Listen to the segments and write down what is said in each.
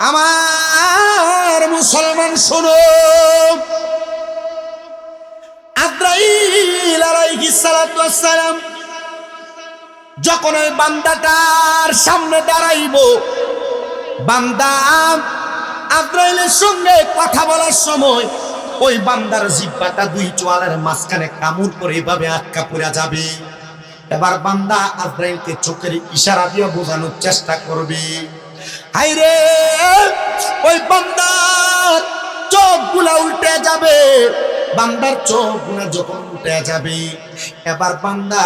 আমার মুসলমান শোনো, আজরাইল আলাইহিস সালাতু ওয়াস সালাম যখন ওই বান্দাটার সামনে দাঁড়াইব, বান্দা আজরাইলের সঙ্গে কথা বলার সময় ওই বান্দার জিহ্বাটা দুই চোয়ালের মাঝখানে কামড় করে এভাবে আটকা পড়ে যাবে। এবার বান্দা আজরাইলকে চোখের ইশারা দিয়ে বোঝানোর চেষ্টা করবে। হায়রে, ওই বান্দার চোখগুলা উল্টে যাবে। বান্দার চোখগুলা যখন উল্টে যাবে, এবার বান্দা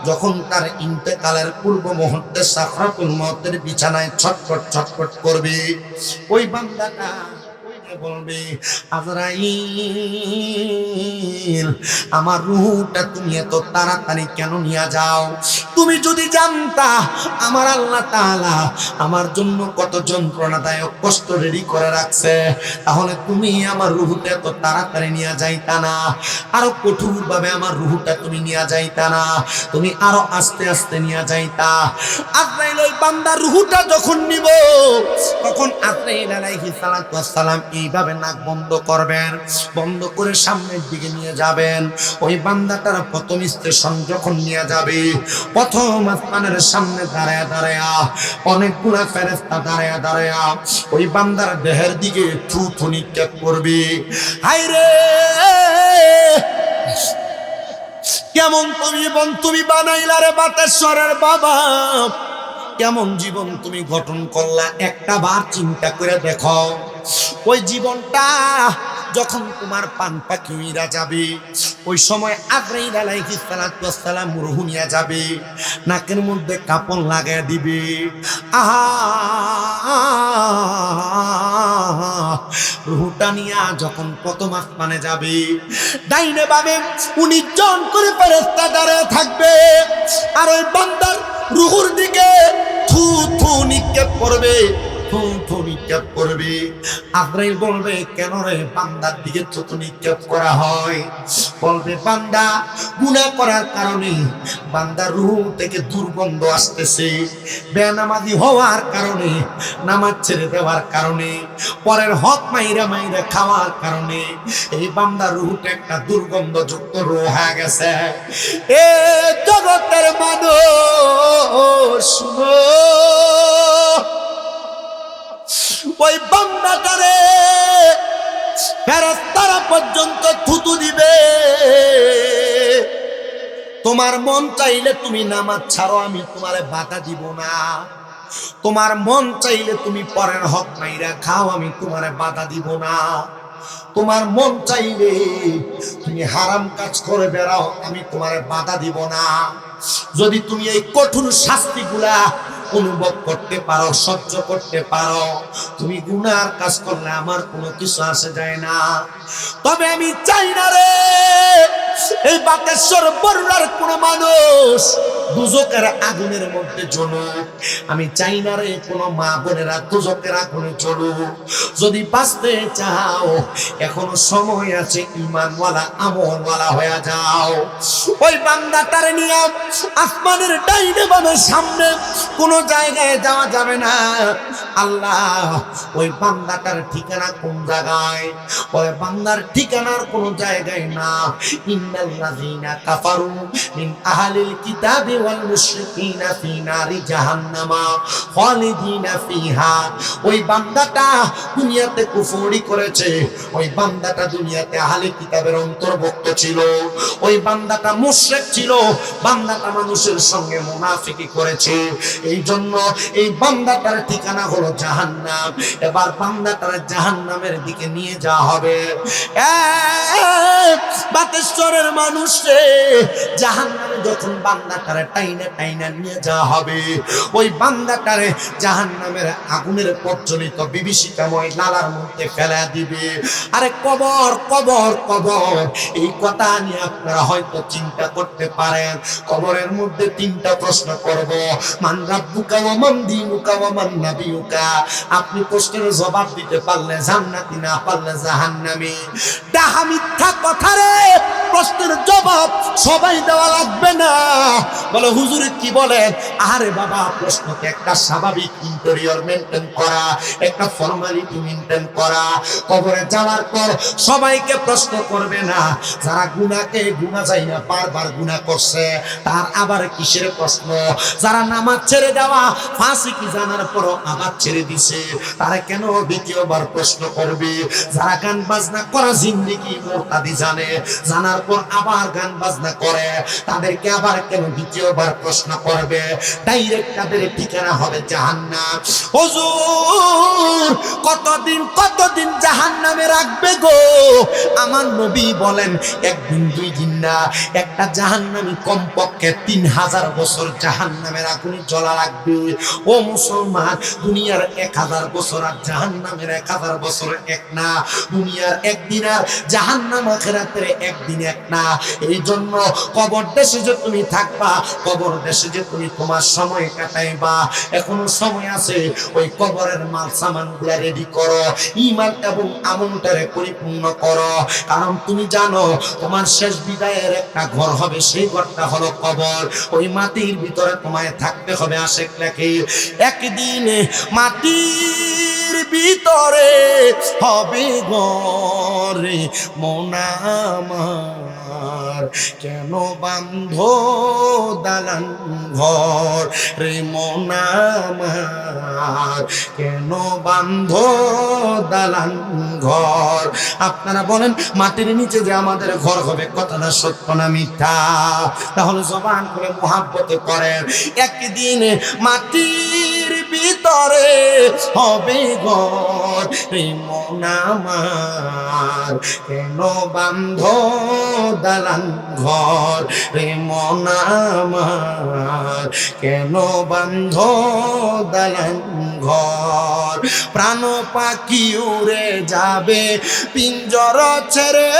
যখন তার ইন্তেকালের পূর্ব মুহূর্তে সাকরাতুল মউতের বিছানায় ছটফট ছটফট করবে, ওই বান্দাটা বলবে, আজরাইল, আমার রূহটা তুমি এত তাড়াতাড়ি কেন নিয়ে যাও? তুমি যদি জানতা আমার আল্লাহ তাআলা আমার জন্য কত যন্ত্রণাদায়ক কষ্ট রেডি করে রাখছে, তাহলে তুমি আমার রূহটা এত তাড়াতাড়ি নিয়ে যাইতা না, আরো কঠোর ভাবে আমার রূহটা তুমি নিয়ে যাইতা না, তুমি আরো আস্তে আস্তে নিয়ে যাইতা। আজরাইল ওই বান্দার রূহটা যখন নিব, তখন আজরাইল আলাইহিস সালাতু ওয়াস সালাম এইভাবে নাক বন্ধ করবেন, বন্ধ করে সামনের দিকে নিয়ে যাবেন। ওই বান্দাটার প্রথম স্টেশন যখন নিয়ে যাবে, প্রথম আসমানের সামনে দাঁড়ায়া দাঁড়ায়া অনেকগুলা ফেরেশতা দাঁড়ায়া দাঁড়ায়া ওই বান্দার দেহের দিকে থু নিক্ষেপ করবে। হায়রে, কেমন তুমি বানাইলা রে বাতেশ্বরের বাবা, কেমন জীবন তুমি গঠন করলা, একটা বার চিন্তা করে দেখো। ওই জীবনটা যখন তোমার পান পাখি উইরা যাবে, ওই সময় আজরাইল আলাইহিস সালাতু ওয়াস সালাম রূহ নিয়ে যাবে, নাকের মধ্যে কাপড় লাগায় দিবে। আহা, রূহটা নিয়ে যখন প্রথম আসমানে যাবে, ডাইনে বামে 19 জন করে ফেরেশতা দাঁড়ায় থাকবে, আর ওই বান্দার রূহের দিকে থু নিক্ষেপ করবে, থু নিক্ষেপ করবে। আজরাইল বলবে, কেন রে বান্দার দিকে থু নিক্ষেপ করা হয়? বলবে, বান্দা গুনাহ করার কারণে বান্দার রূহ থেকে দুর্গন্ধ আসতেছে, বেনামাজি হওয়ার কারণে, নামাজ ছেড়ে দেওয়ার কারণে, পরের হক মাইরা মাইরা খাওয়ার কারণে এই বান্দার রূহটা একটা দুর্গন্ধযুক্ত রূহ হয়ে গেছে। এ জগতের মানুষ শুনো, ওই বান্দাটারে ফেরেশতারা পর্যন্ত থুতু দিবে। তোমার মন চাইলে তুমি নামাজ ছাড়ো, আমি তোমারে বাধা দিব না। তোমার মন চাইলে তুমি পরের হক মাইরা খাও, আমি তোমারে বাধা দিব না। তোমার মন চাইলে তুমি হারাম কাজ করে বেড়াও, আমি তোমারে বাধা দিব না। যদি তুমি এই কঠোর শাস্তিগুলা অনুভব করতে পারো, সহ্য করতে পারো, তুমি গুনার কাজ করলে আমার কোনো কিছু আসে যায় না। তবে আমি চাই না রে এই বাতেশ্বর বরুড়ার কোন মানুষ দুজকের আগুনের মধ্যে জ্বলুক। আমি চাই না রে কোনো মা বোনেরা দুজকের আগুনে জ্বলুক। যদি বাঁচতে চাও এখনো সময় আছে, ঈমানওয়ালা আমলওয়ালা হয়ে যাও। ওই বান্দাটার নিয়ে আসমানের ডাইনে বামে সামনে কোনো জায়গায় যাওয়া যাবে না। আল্লাহ ওই বান্দাটার ঠিকানা কোন জায়গায়? ওই বান্দার ঠিকানার কোন জায়গায় না। ইন্নাল্লাযীনা কাফারু মিন আহলিল কিতাবি ওয়াল মুশরিকিনা ফি নারি জাহান্নামা খালিদিনা ফিহা। ওই বান্দাটা দুনিয়াতে কুফরি করেছে, ওই বান্দাটা দুনিয়াতে আহলে কিতাবের অন্তর্ভুক্ত ছিল, ওই বান্দাটা মুশরিক ছিল, বান্দাটা মানুষের সঙ্গে মুনাফিকি করেছে। এই জন্য এই বান্দাটার ঠিকানা হলো জাহান্নাম। এবার বান্দাটার জাহান্নামের দিকে নিয়ে যাওয়া হবে। বাতেশ্বরের মানুষে জাহান্নামে যখন বান্দাটারে টাইনা টাইনা নিয়ে যাওয়া হবে, ওই বান্দাটারে জাহান্নামের আগুনের প্রজ্বলিত বিভীষিকাময় নালার মধ্যে ফেলা দিবে। আরে কবর কবর কবর, এই কথা নিয়ে আপনারা হয়তো চিন্তা করতে পারেন। কবরের মধ্যে তিনটা প্রশ্ন করব, মান রাব্বুকা ওয়া মান দীনুকা ওয়া মান নাবিয়ুকা রাব্বুকা, আপনি প্রশ্নের জবাব দিতে পারলে জান্নাতি, না পারলে জাহান্নামী। ডাহা মিথ্যা কথা রে, প্রশ্নের জবাব সবাই দেওয়া লাগবে না। বলে হুজুর কি বলেন? আরে বাবা, প্রশ্নকে একটা স্বাভাবিক ইন্টেরিয়র মেনটেন করা, একটা ফর্মালিটি মেনটেন করা। কবরে যাওয়ার পর সবাইকে প্রশ্ন করবে না। যারা গুনাহ যায় না, বারবার গুনাহ করছে, তার আবার কিসের প্রশ্ন? যারা নামাজ ছেড়ে দেওয়া ফাসিকি জানার পর আবার ছেড়ে দিছে, তারা কেন দ্বিতীয়বার প্রশ্ন করবে? যারা গান বাজনা করা জিন্দেগি মুরতাদি জানার পর আবার গান বাজনা করে, তাদেরকে আবার কেন দ্বিতীয়বার প্রশ্ন করবে? ডাইরেক্ট তাদের ঠিকানা হবে জাহান্নাম। হুজুর কতদিন জাহান্নামে রাখবে গো? আমার নবী বলেন একদিন দুই দিন না, একটা জাহান্নামী কমপক্ষে 3000 বছর জাহান্নামের আগুনে জ্বলা রাখবে। ও মুসলমান, দুনিয়ার 1000 বছর আর জাহান্নামের 1000 বছর এক না। দুনিয়ার একদিন আর জাহান্নাম আখিরাতের একদিন এক না। এই জন্য কবর দেশে যে তুমি থাকবা, কবর দেশে যে তুমি তোমার সময় কাটাইবা, এখনো সময় আছে। ওই কবরের মাল সামান গুলা রেডি করো, ঈমান এবং আমলটারে পরিপূর্ণ করো। কারণ তুমি জানো তোমার শেষ বিদায়ের একটা ঘর হবে, সেই ঘরটা হলো কবর। ওই মাটির ভিতরে তোমায় থাকতে হবে। আশেক লেখে একদিন মাটির ভিতরে হবে ঘরে মন আমার, কেন বান্ধ দালান ঘর রে মন আমার, কেন বান্ধ দালান ঘর? আপনারা বলেন মাটির নিচে যে আমাদের ঘর হবে, কথাটা সত্য না মিথ্যা? তাহলে জবান করে মুহাব্বতে করেন, একদিন মাটির ভিতরে হবে ঘর রে মন আমার, কেন বান্ধ দালান ঘর রে মন আমার, কেন বান্ধ দালান ঘর? প্রাণ পাখি উড়ে যাবে পিঞ্জর ছেড়ে,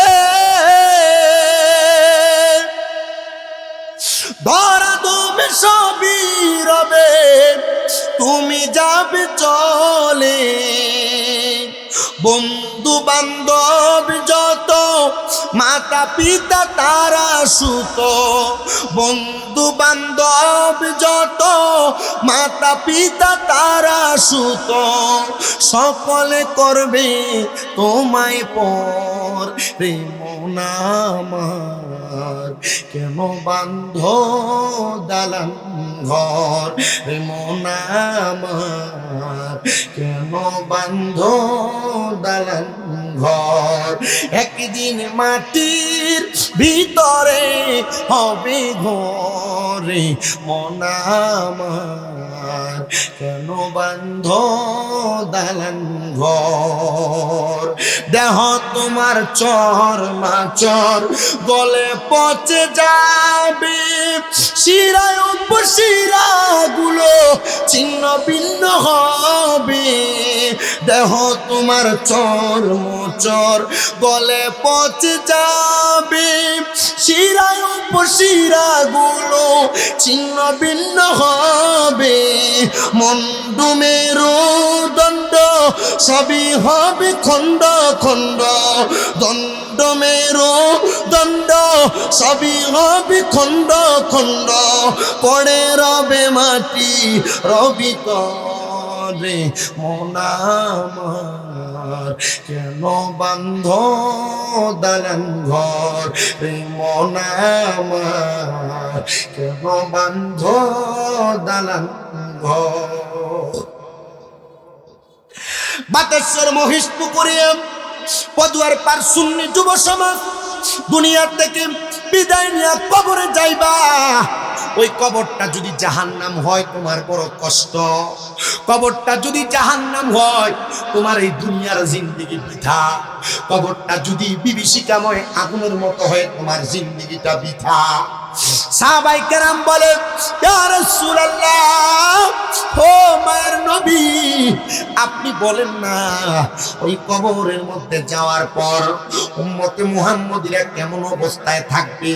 ধরা তুমি সবই রবে, তুমি যাবে চলে। বন্ধু বান্ধব যত, মাতা পিতা তারা সুত, বন্ধু বান্ধব যত, মাতা পিতা তারা সুত, সকলে করবে তোমায় পর রে মন আমার, কেন বান্ধ দালান ঘর রে মন আমার, কেন বান্ধ দালান ঘর? একদিন মাটির ভিতরে হবে ঘরে মন আমার, কেন বান্ধ দালান ঘর? দেহ তোমার চর মাচর গলে পচে যাবে, শিরায় উপশিরা গুলো ছিন্ন ভিন্ন হবে। দেহ তোমার চর মোচর গলে পচে যাবে, শিরায় উপশিরা গুলো ছিন্ন ভিন্ন হবে। মন্ডু মেরু দণ্ড সবই হবে খণ্ড খণ্ড, দণ্ড মেরু দণ্ড সবই হবে খণ্ড খণ্ড, পড়ে রবে মাটি রবি করে মন আমার, কেন বান্ধ দালান ঘর রে মন আমার, কেন বান্ধ দালান ঘর? বাতেশ্বর মহিষপুকুরে পদুয়ার পার সুন্নি যুব সমাজ দুনিয়ার থেকে বিদায় নিয়ে কবরে যাইবা। ওই কবরটা যদি জাহান্নাম হয় তোমার বড় কষ্ট। কবরটা যদি জাহান্নাম হয় তোমার এই দুনিয়ার জিন্দেগি বৃথা। কবরটা যদি বিভীষিকাময় আগুনের মতো হয় তোমার জিন্দেগিটা বৃথা। সাহাবায়ে কেরাম বলে, ইয়া রাসূলুল্লাহ, ও মায়ের নবী, আপনি বলেন না ওই কবরের মধ্যে যাওয়ার পর উম্মতে মুহাম্মদীরা কেমন অবস্থায় থাকবে?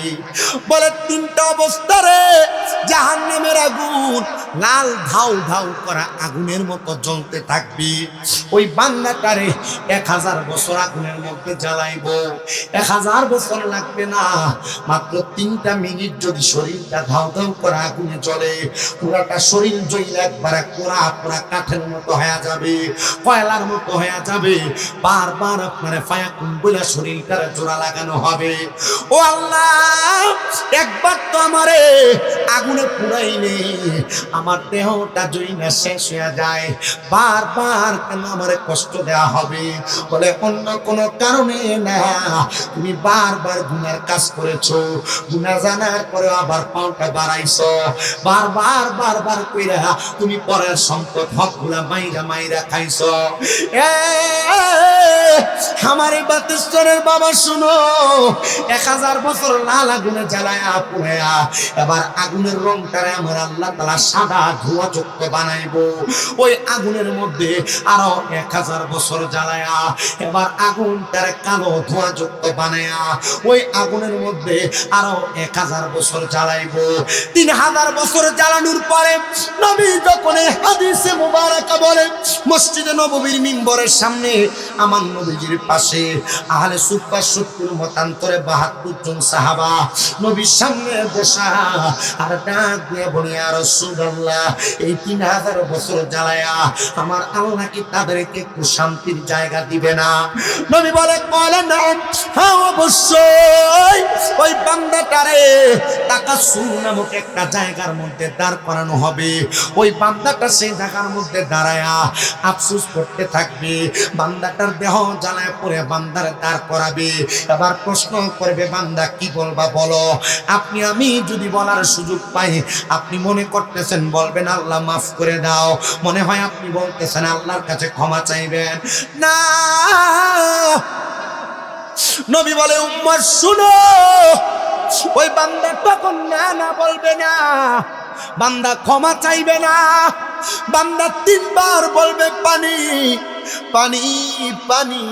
বলে, তিনটা অবস্থা রে। জাহান্নামের আগুন লাল ধাউ ধাউ করা আগুনের মতো জ্বলতে থাকবে। ওই বান্দাটারে 1000 বছর আগুনের মধ্যে জ্বালাইবো। 1000 বছর লাগবে না, মাত্র 3টা মিনিট যদি শরীরটা ধাউ ধাউ করা আগুনে জ্বলে, পুরাটা শরীর জ্বলে একবারে কোরা কোরা কাঠের মতো হয়ে যাবে, কয়লার মতো হয়ে যাবে। বারবার আপনার ফায়াকুন বলে শরীরটারে জোড়া লাগানো হবে। ও আল্লাহ, একবার তো আমারে আগুনে পুরাইলে আমার দেহটা জইনা শেষ হয়ে যায়, বারবার কেন আমারে কষ্ট দেওয়া হবে? বলে, অন্য কোনো কারণে না, তুমি বারবার গুনার কাজ করেছো, গুনাহ জানার পরে আবার পাওটা বাড়াইছো, বারবার বারবার কইরা তুমি পরের সম্পদ হকগুলা মাইরা মাইরা খাইছো। আমারে বাতেশ্বরের বাবা শুনো, 1000 বছর লাল আগুনে জ্বালায়া পুড়ায়া এবার আগুনের রংটারে আমার আল্লাহ তাআলা সাদা ধোঁয়াযুক্ত বানাইবো। ওই আগুনের মধ্যে আরো 1000 বছর জ্বালায়া এবার আগুনটারে কালো ধোঁয়াযুক্ত বানায়া ওই আগুনের মধ্যে আরো 1000 বছর জ্বালাইবো। 3000 বছর জ্বালানোর পরে নবী যখন হাদিসে মুবারাকা বলে, মসজিদে নববীর মিম্বরের সামনে আমার নবীজির পাশে আহলে সুফফা 70 মতান্তরে 72 জন সাহাবা নবীর সামনে বসা আর ডাক দিয়ে বলে, ইয়া রাসূলুল্লাহ, এই 3000 বছর জ্বালায়া আমার আল্লাহ কি তাদেরকে একটু শান্তির জায়গা দিবে না? নবী বলে, বলে না, হ্যাঁ অবশ্যই। ওই বান্দাটারে তাকাসসুর নামক একটা জায়গার মধ্যে দাঁড় করানো হবে। ওই বান্দাটা সেই জায়গার মধ্যে দাঁড়ায়া আফসোস করতে থাকবে। বান্দাটার দেহ জ্বালায় পড়ে বান্দার দাঁড় করাবে। এবার প্রশ্ন করবে, বান্দা কি বলবা বলো? আপনি আমি যদি বলার সুযোগ পাই, আপনি মনে করতেছেন বলবেন আল্লাহ মাফ করে দাও, মনে হয় আপনি বলতেছেন আল্লাহর কাছে ক্ষমা চাইবেন না। নবী বলে, উম্মত শুনো, ওই বান্দা তখন না না বলবে না, বান্দা ক্ষমা চাইবে না, বান্দা 3 বার বলবে পানি পানি পানি।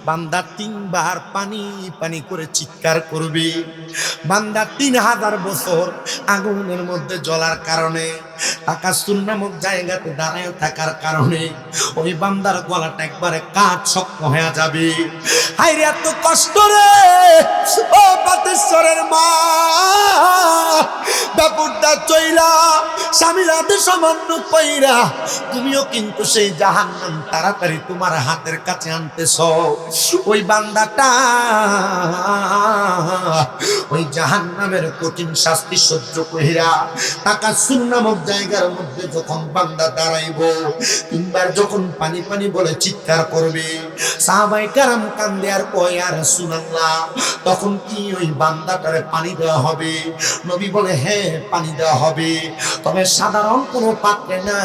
বান্দা 3 বার পানি পানি করে চিৎকার করবে। বান্দা 3000 বছর আগুনের মধ্যে জ্বলার কারণে, তাকাসসুর নামক জায়গাতে দাঁড়ায় থাকার কারণে ওই বান্দার গলাটা একবারে কাঠ শক্ত হয়ে যাবে। হায়রে এত কষ্ট রে! ও বাতেশ্বরের মা, বাপুরদা চইলা স্বামীর হাতে সামান্য কইরা তুমিও কিন্তু সেই জাহান্নাম তাড়াতাড়ি তোমার হাতের কাছে আনতেছ। ওই বান্দাটা ওই জাহান্নামের কঠিন শাস্তি সহ্য কইরা তাকাসসুর নামক জায়গার মধ্যে যখন বান্দা দাঁড়াইব, 3 বার যখন পানি পানি বলে চিৎকার করবে, সাহাবায়ে কেরাম কান্দে আর কয়, ইয়া রাসূলুল্লাহ, তখন কি ওই বান্দাটারে পানি দেওয়া হবে? নবী বলে, হ্যাঁ পানি দেওয়া হবে, তবে সাধারণ কোনো পাত্রে না,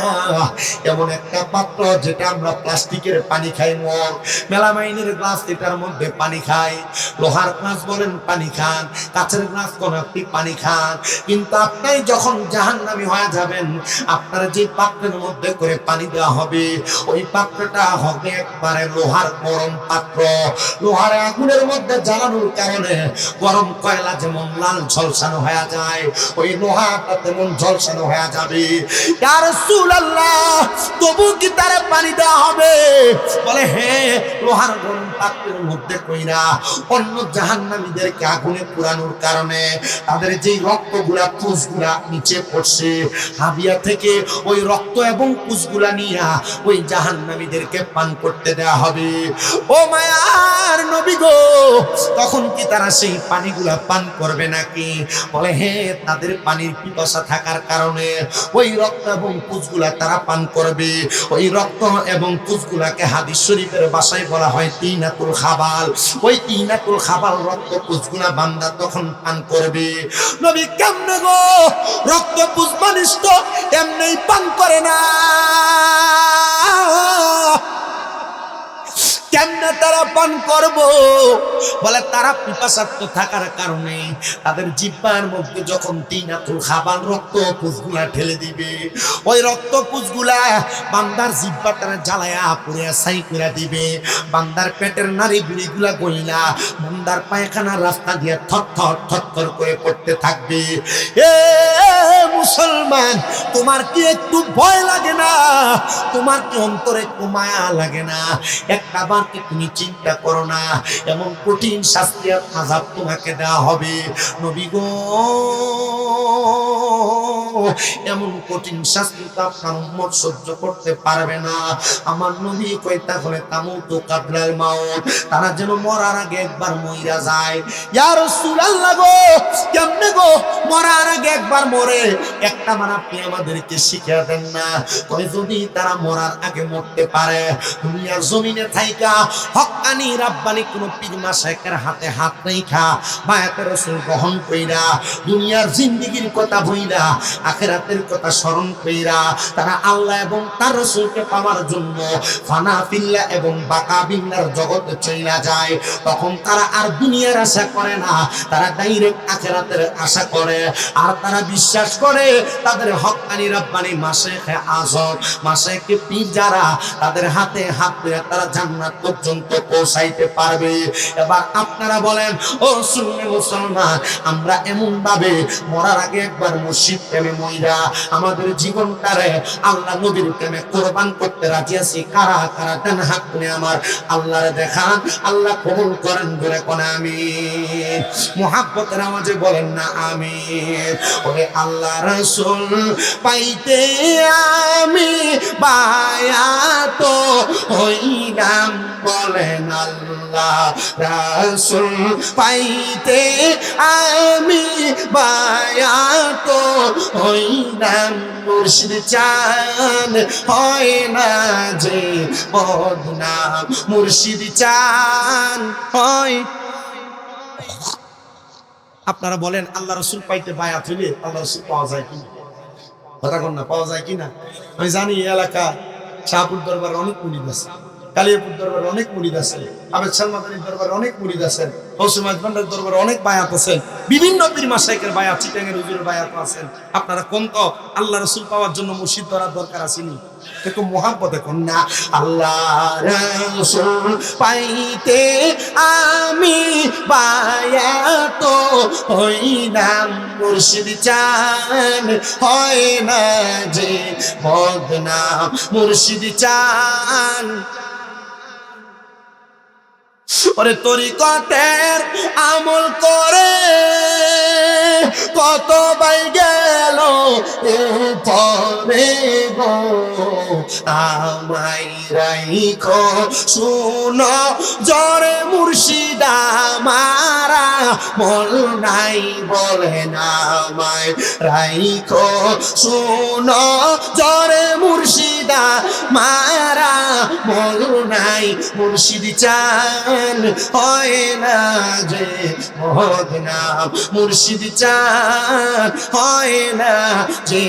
এমন একটা পাত্র যেটা আমরা প্লাস্টিকের পানি খাই, মেলামাইনের গ্লাস, এটার মধ্যে পানি খাই। লোহার গ্লাস বলেন পানি খান, কাঁচের গ্লাস কোন আপনি পানি খান, কিন্তু আপনি যখন জাহান্নামী হয়ে যাবেন, আপনার যে পাত্রের মধ্যে করে পানি দেওয়া হবে, ওই পাত্রটা হবে একবারে লোহার গরম পাত্র। লোহার আগুনের মধ্যে জ্বালানোর কারণে গরম কয়লা যেমন লাল ঝলসানো হয়ে যায়, ওই লোহাটা তেমন ঝলসানো হয়ে যাবে। ইয়া রাসূলুল্লাহ, তবু কি তারে পানি দেওয়া হবে? বলে, হ্যাঁ, লোহার গরম পাত্রের মধ্যে কইরা অন্য জাহান্নামীদেরকে আগুনে পুরানোর কারণে তাদের যেই রক্তগুলা পুষগুলা নিচে পড়ছে, হাবিয়া থেকে ওই রক্ত এবং পুষগুলা নিয়ে ওই জাহান্নামীদেরকে পান করতে দেওয়া হবে। ও মায়ার নবী গো, তখন কি তারা সেই পানিগুলা পান করবে নাকি? বলে, হ্যাঁ, তাদের পানির পিপাসা থাকার কারণে ওই রক্ত এবং পুষগুলা তারা পান করবে। ওই রক্ত এবং পুষগুলাকে হাদিস শরীফের ভাষায় বলা হয় তিনাতুল খাবাল। ওই তিনাতুল খাবাল রক্ত পুষগুলা বান্দা তখন পান করবে। নবী, কেমনে গো? রক্ত পুষ মানুষ তো এমনি পান করে না, কেমনে তারা পান করব? বলে তারা পিপাসার্থ থাকার কারণে তাদের জিহ্বার মধ্যে যখন তিনাতুল খাবার রক্ত পুষগুলা ঠেলে দিবে, ওই রক্ত পুষগুলা বান্দার জিহ্বাটারে জ্বালায়া পুড়িয়া ছাই করে দিবে। বান্দার পেটের নাড়ি বুড়িগুলা গইলা বান্দার পায়খানার রাস্তা দিয়ে থরথর থরথর করে পড়তে থাকবে। এ মুসলমান, তোমার কি একটু ভয় লাগে না? তোমার কি অন্তরে একটু মায়া লাগে না? একটা বার কি তুমি চিন্তা করো না, এমন কঠিন শাস্তি আর আযাব তোমাকে দেওয়া হবে। নবী গো, এমন কঠিন শাস্তি তো আপনার উম্মত সহ্য করতে পারবে না। আমার নবী কই তাহলে তামুতু কাবলাল মাউত, তারা যেন মরার আগে একবার মইরা যায়। ইয়া রাসূলুল্লাহ গো, কেমনে গো মরার আগে একবার মরে? একটা বার আপনি আমাদেরকে শিখিয়ে দেন না। কই যদি তারা মরার আগে মরতে পারে, দুনিয়ার জমিনে থাইকা হক্কানি রাব্বানি কোন পীর মাশায়েখের হাতে হাত রাইখা বায়াতে রাসূল গ্রহণ কইরা দুনিয়ার জিন্দেগির কথা বইলা আখিরাতের কথা স্মরণ কইরা তারা আল্লাহ এবং তার রাসূলকে পাওয়ার জন্য ফানা ফিল্লাহ এবং বাকা বিল্লার জগতে চইলা যায়, তখন তারা আর দুনিয়ার আশা করে না, তারা ডাইরেক্ট আখিরাতের আশা করে। আর তারা বিশ্বাস করে তাদের হক্কানি রাব্বানি মাশায়েখে আযম মাশায়েখে পীর যারা, তাদের হাতে হাত ধরে তারা জান্নাত পর্যন্ত পৌঁছাইতে পারবে। এবার আপনারা বলেন, ও সুন্নি মুসলমান, আমরা এমন ভাবে মরার আগে একবার মুর্শিদ প্রেমে মইরা আমাদের জীবনটারে আল্লাহ নবীর প্রেমে কোরবান করতে রাজি আছি? কারা কারা? দেন হাত তুলে আমার আল্লাহরে দেখান, আল্লাহ কবুল করেন বলে কোন আমিন। মুহাব্বতের আওয়াজে বলেন না আমিন। ওরে আল্লাহ রাসূল পাইতে আমি বায়াত হইলাম, বলেন আল্লাহ রাসূল পাইতে আমি বায়াত হইলাম। মুর্শিদ চান হয় না যে বদনাম, মুর্শিদ চান হয়। আপনারা বলেন আল্লাহ রাসূল পাইতে বায়াত হইলে আল্লাহ রাসূল পাওয়া যায় কি? কথা কন না, পাওয়া যায় কি না? আমি জানি এই এলাকা শাহপুর দরবারে অনেক মুরিদ আছে, কালিয়াপুর দরবারে অনেক মুরিদ আছে, আবেদ সালমাদানির দরবারে অনেক মুরিদ আছেন, হৌসুমাজ ভান্ডারের দরবারে অনেক বায়াত আছেন, বিভিন্ন পীর মাশায়েখের বায়াত, চিটাঙ্গের হুজুরের বায়াত আছেন। আপনারা কোন তো আল্লাহ রাসূল পাওয়ার জন্য মুর্শিদ ধরার দরকার আসেনি? একটু মুহাব্বতে কোন না, আল্লাহ রাসূল পাইতে আমি বায়াত হইলাম। মুর্শিদ চান হয় না যে বদনাম, মুর্শিদ চান। ওরে তরিকতের আমল করে কত বাই গেল উপরে গো, আমায় রাইখো শুনো জরে মুর্শিদা মারা মল নাই, বলেন আমায় রাইখো শুনো জরে মুর্শিদা মারা মল নাই। মুর্শিদ চান হয় না যে বদনাম, মুর্শিদ চান হয় না যে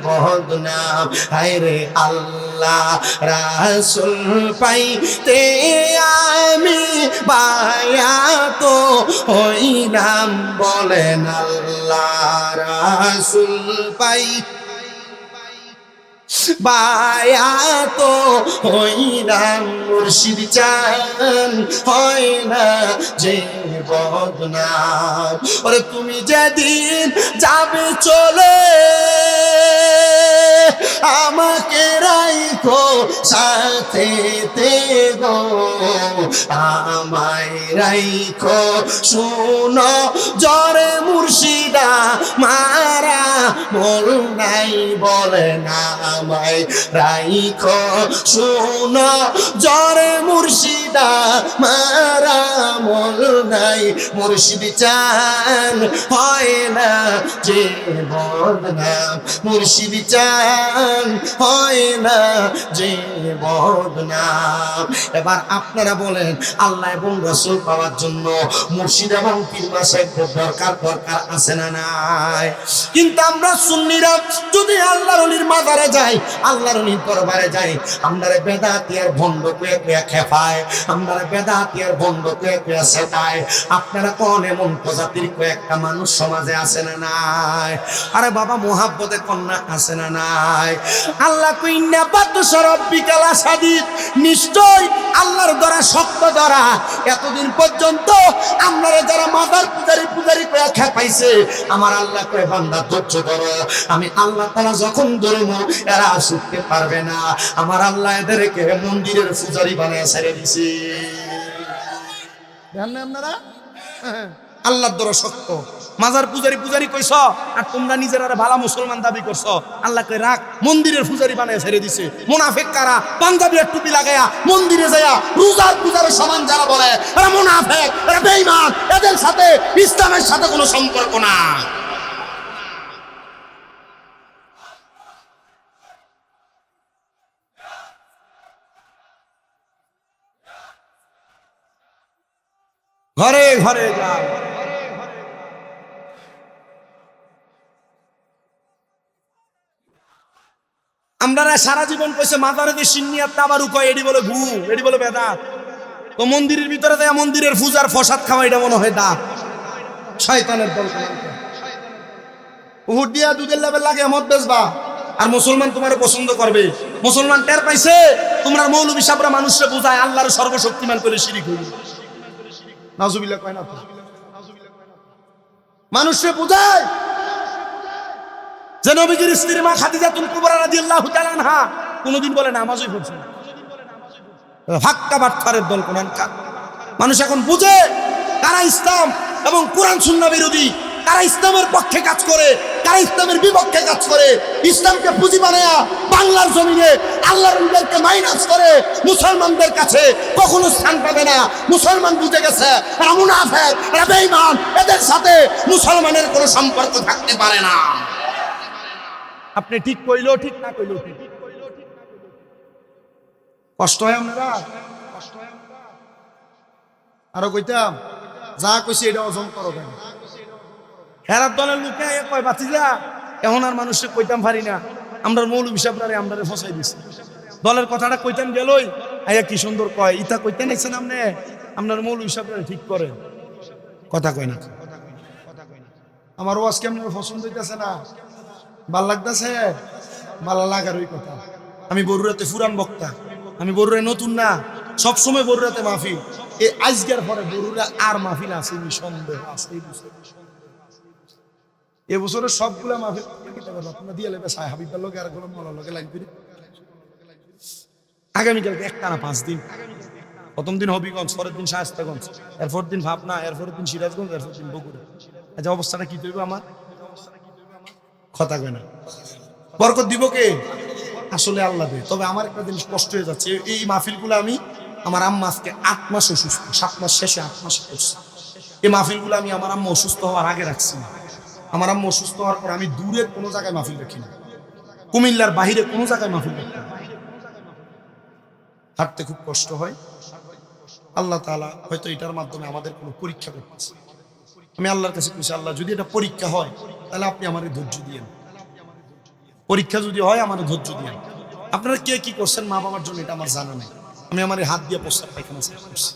বদনাম। হায়রে আল্লাহ রাসূল পাইতে আমি বায়াত হইলাম, বলেন আল্লাহ রাসূল পাই বায়াত হইলাম। মুর্শিদ চান হয় না যে বদনাম। ওরে তুমি যেদিন যাবে চলে আমাকে রাইখো সাথে গো, আমায় রাইখো শুনো জরে মুর্শিদা মারা মল নাই, বলে না আমায় রাইখো শুনো জরে মুর্শিদা মারা মল নাই। মুর্শিদ চান হয় না যে বদনাম, মুর্শিদ চান হয় না যে বদনাম। এবার আপনারা বলেন আল্লাহ এবং রাসূল পাওয়ার জন্য মুর্শিদ এবং পীর মাশায়েখদের দরকার আছে না নাই? কিন্তু আমরা সুন্নিরা যদি আল্লাহর ওলির মাজারে যাই, আল্লাহর ওলির দরবারে যাই, আমরারে বেদাতি আর ভণ্ড কয়ে কয়ে খেপায়, আমরারে বেদাতি আর ভণ্ড কয়ে কয়ে সেটায়। আপনারা কোন এমন প্রজাতির কয়েকটা মানুষ সমাজে আছে না নাই? আরে বাবা মুহাব্বতে কন্যা আছে না নাই? আল্লাহ কইন্না বাতুশ রাব্বিকাল আসাদিদ, নিশ্চয় আল্লাহর দ্বারা শক্ত দ্বারা। এতদিন পর্যন্ত আপনারা যারা মাজার পূজারি কয়ে খেপাইছে, আমার আল্লাহ কয়ে বান্দা ধৈর্য ধরো, আমি আল্লাহ তাআলা যখন ধরবো এরা ছুটতে পারবে না। আমার আল্লাহ এদেরকে মন্দিরের পূজারি বানায় ছেড়ে দিছে। জানেন আপনারা আল্লাহর দ্বারা শক্ত। মাজার পূজারি কইছ আর তোমরা নিজেরা ভালো মুসলমান দাবি করছো, আল্লাহ কই রাখ, মন্দিরের পূজারি বানায় ছেড়ে দিছে। মুনাফিক কারা? পাঞ্জাবি আর টুপি লাগায়া মন্দিরে যায়া রোজার পূজার সমান যারা বলে এরা মুনাফিক, এরা বেঈমান, এদের সাথে ইসলামের সাথে কোনো সম্পর্ক না। ঘরে ঘরে যাও। আমরা সারা জীবন কইছে মাজারে যে সিন্নিয়াত তাবারুক হয়, এডি বলে ঘু, এডি বলে বেদাত। তো মন্দিরের ভিতরে যায় মন্দিরের পূজার প্রসাদ খাওয়া, এটা মনে হয় দাঁত। শয়তানের দল। উহুদ দিয়া দুধের লেবেল লাগে মদ বেচবা, আর মুসলমান তোমার পছন্দ করবে। মুসলমান টের পাইছে তোমরা মৌলবী সাহেবরা মানুষকে বুঝায় আল্লাহর সর্বশক্তিমান করে শিরিক হইল। নাউজুবিল্লাহ কয় না তো? মানুষকে বুঝায় যে নবীজির স্ত্রী মা খাদিজাতুল কুবরা রাদিয়াল্লাহু তাআলা আনহা কোনদিন বলে নামাজই পড়ছে না। ফাক্কা বাটখারের দল কোনখান। মানুষ এখন বুঝে কারা ইসলাম এবং কোরআন সুন্নাহ বিরোধী, কারা ইসলামের পক্ষে কাজ করে, কারা ইসলামের বিপক্ষে কাজ করে। ইসলামকে পুঁজি বানায়া বাংলার জমিনে আল্লাহর রসুলকে মাইনাস করে মুসলমানদের কাছে কখনো স্থান পাবে না। মুসলমান বুঝে গেছে এরা মুনাফিক, এরা বেঈমান, এদের সাথে মুসলমানের কোনো সম্পর্ক থাকতে পারে না। আপনি ঠিক কইলো ঠিক, না কইলো ঠিক। কষ্ট হয় আপনারা? আরো কইতাম যা কইছি এটা ওজন করো কেন? হেরার দলের লোকে কয় বাতিজা এখন আর মানুষকে কইতাম পারি না, আমরা মৌলবী সাহেবরা আমরা ফসাই দিছি। দলের কথাটা কইতাম গেলই আইয়া কি সুন্দর কয়, ইতা কইতে নাইছেন আপনি, আপনার মৌলবী সাহেবরা ঠিক করে কথা কয় না। আমার ওয়াজ কেমন পছন্দ হইতেছে না? ভাল লাগতেছে? ভালো লাগার ওই কথা। আমি বরুড়াতে পুরান বক্তা, আমি বরুড়ায় নতুন না, সবসময় বরুড়াতে মাহফিল। এই আজকের পরে বরুড়া আর মাহফিল আছে সন্দেহ আছে। এবছরের সবগুলা মাহফিল আপনার দিয়ে লেবে সাহেব হাবিবের লোক আর কোনো মলার লোকে লাগবে। আগামীকালকে একটানা 5 দিন। প্রথম দিন হবিগঞ্জ, পরের দিন শায়েস্তাগঞ্জ, এরপর দিন ভাবনা, এরপর দিন সিরাজগঞ্জ, এরপর দিন বগুড়া। আচ্ছা অবস্থাটা কি করবে আমার? কথা কয় না। বরকত দিব কে? আসলে আল্লাহ দেয়। তবে আমার একটা জিনিস কষ্ট হয়ে যাচ্ছে, এই মাহফিলগুলো আমি আমার আম্মা আজকে 8 মাস অসুস্থ, 7 মাস শেষে 8 মাস করছি। এই মাহফিলগুলো আমি আমার আম্মা অসুস্থ হওয়ার আগে রাখছি না। আমার আম্মা অসুস্থ হওয়ার পর আমি দূরে কোনো জায়গায় মাহফিল রাখি না, কুমিল্লার বাহিরে কোনো জায়গায় মাহফিল রাখি না। হাঁটতে খুব কষ্ট হয়। আল্লাহ তাআলা হয়তো এটার মাধ্যমে আমাদের কোনো পরীক্ষা করতেছে। আমি আল্লাহর কাছে কইছি, আল্লাহ যদি এটা পরীক্ষা হয় তাহলে আপনি আমারে ধৈর্য দিয়েন। পরীক্ষা যদি হয় আমার ধৈর্য দিয়েন। আপনারা কে কি করছেন মা বাবার জন্য এটা আমার জানা নেই। আমি আমার হাত দিয়ে প্রস্তাব পায়খানা সাফ করছি।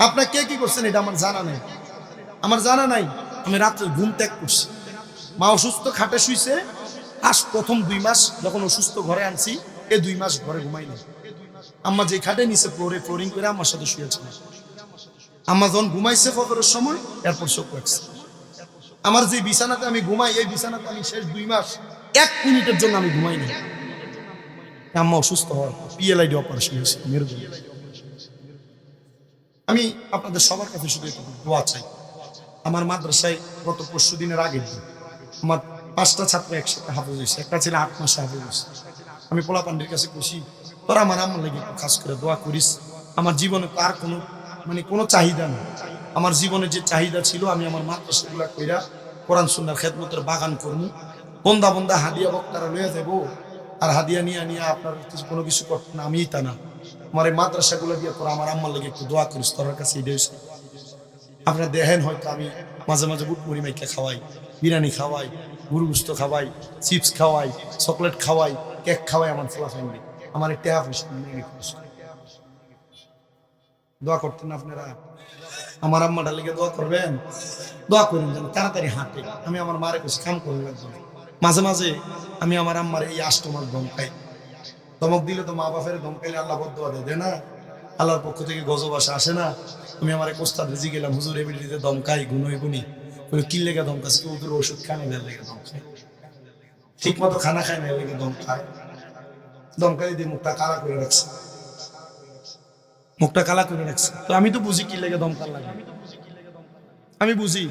আপনারা কে কি করছেন এটা আমার জানা নেই, আমার জানা নাই। আমি রাত্রে ঘুম ত্যাগ করছি। মা অসুস্থ খাটে শুইছে। প্রথম 2 মাস যখন অসুস্থ ঘরে আনছি, এই 2 মাস ঘরে ঘুমাই না। আম্মা যে খাটে নিচে ফ্লোরিং করে আমার সাথে শুয়েছিল। আম্মা যখন ঘুমাইছে ফজরের সময়, এরপর চোখ রাখছে। আমার যে বিছানাতে আমি ঘুমাই, এই বিছানাতে আমি শেষ 2 মাস 1 মিনিটের জন্য আমি ঘুমাই না। আম্মা অসুস্থ হওয়ার PLID অপারেশন হয়েছে মেরুদণ্ড। আমি আপনাদের সবার কাছে শুধু একটু দোয়া চাই। আমার মাদ্রাসায় গত 25 দিনের আগের দিন আমার 5টা ছাত্র একসাথে হাফেজ হয়েছে। একটা ছেলে 8 মাসে হাফেজ হয়েছে। আমি পোলাপান্ডির কাছে কইছি, তোরা আমার আম্মার লাগি একটু খাস করে দোয়া করিস। আমার জীবনে তার কোনো চাহিদা নেই। আমার জীবনে যে চাহিদা ছিল, আমি আমার মাদ্রাসাগুলা কইরা কোরআন সুন্নাহর খেদমতের বাগান করবো। বন্দা বন্দা হাদিয়া বক্তারা লইয়া যাবো, আর হাদিয়া নিয়ে আপনার কোনো কিছু করতে না। আমি তা না, আমার এই মাদ্রাসাগুলো দিয়ে তোরা আমার আম্মার লেগে একটু দোয়া করিস, তোর কাছে এটাই হইছে। আপনারা দেখেন হয়তো আমি মাঝে মাঝে বুট মুড়ি মাইকে খাওয়াই, বিরিয়ানি খাওয়াই, গরু গোস্ত খাওয়াই, চিপস খাওয়াই, চকলেট খাওয়াই, কেক খাওয়াই আমার ফোলা ফ্যামিলি। আমার এই টাকা পয়সা দোয়া করতেন আপনারা, আমার আম্মাটার লেগে দোয়া করবেন, দোয়া করেন যেন তাড়াতাড়ি হাঁটে। আমি আমার মারে কাছে কাম করে লাগবে। মাঝে মাঝে আমি আমার আম্মার এই আষ্টমার ধমকাই, ধমক দিলে তো মা বাপের ধমকাইলে আল্লাহ বদদোয়া দেয় না, আল্লাহর পক্ষ থেকে গজব আসে না। তুমি আমার এক ওস্তাদ রেজি গেলাম, হুজুর এবিলিতে দমকাই গুনোই গুনি, কি লেগে দমকাছে, ওদের ওষুধ খায় না লেগে দমকায়, ঠিক মতো খানা খায় না লেগে দমকায়, দমকাই দিয়ে মুখটা কালা করে রাখছে, মুখটা কালা করে রাখছে। তো আমি তো বুঝি কি লেগে দমকার লাগে, আমি বুঝি।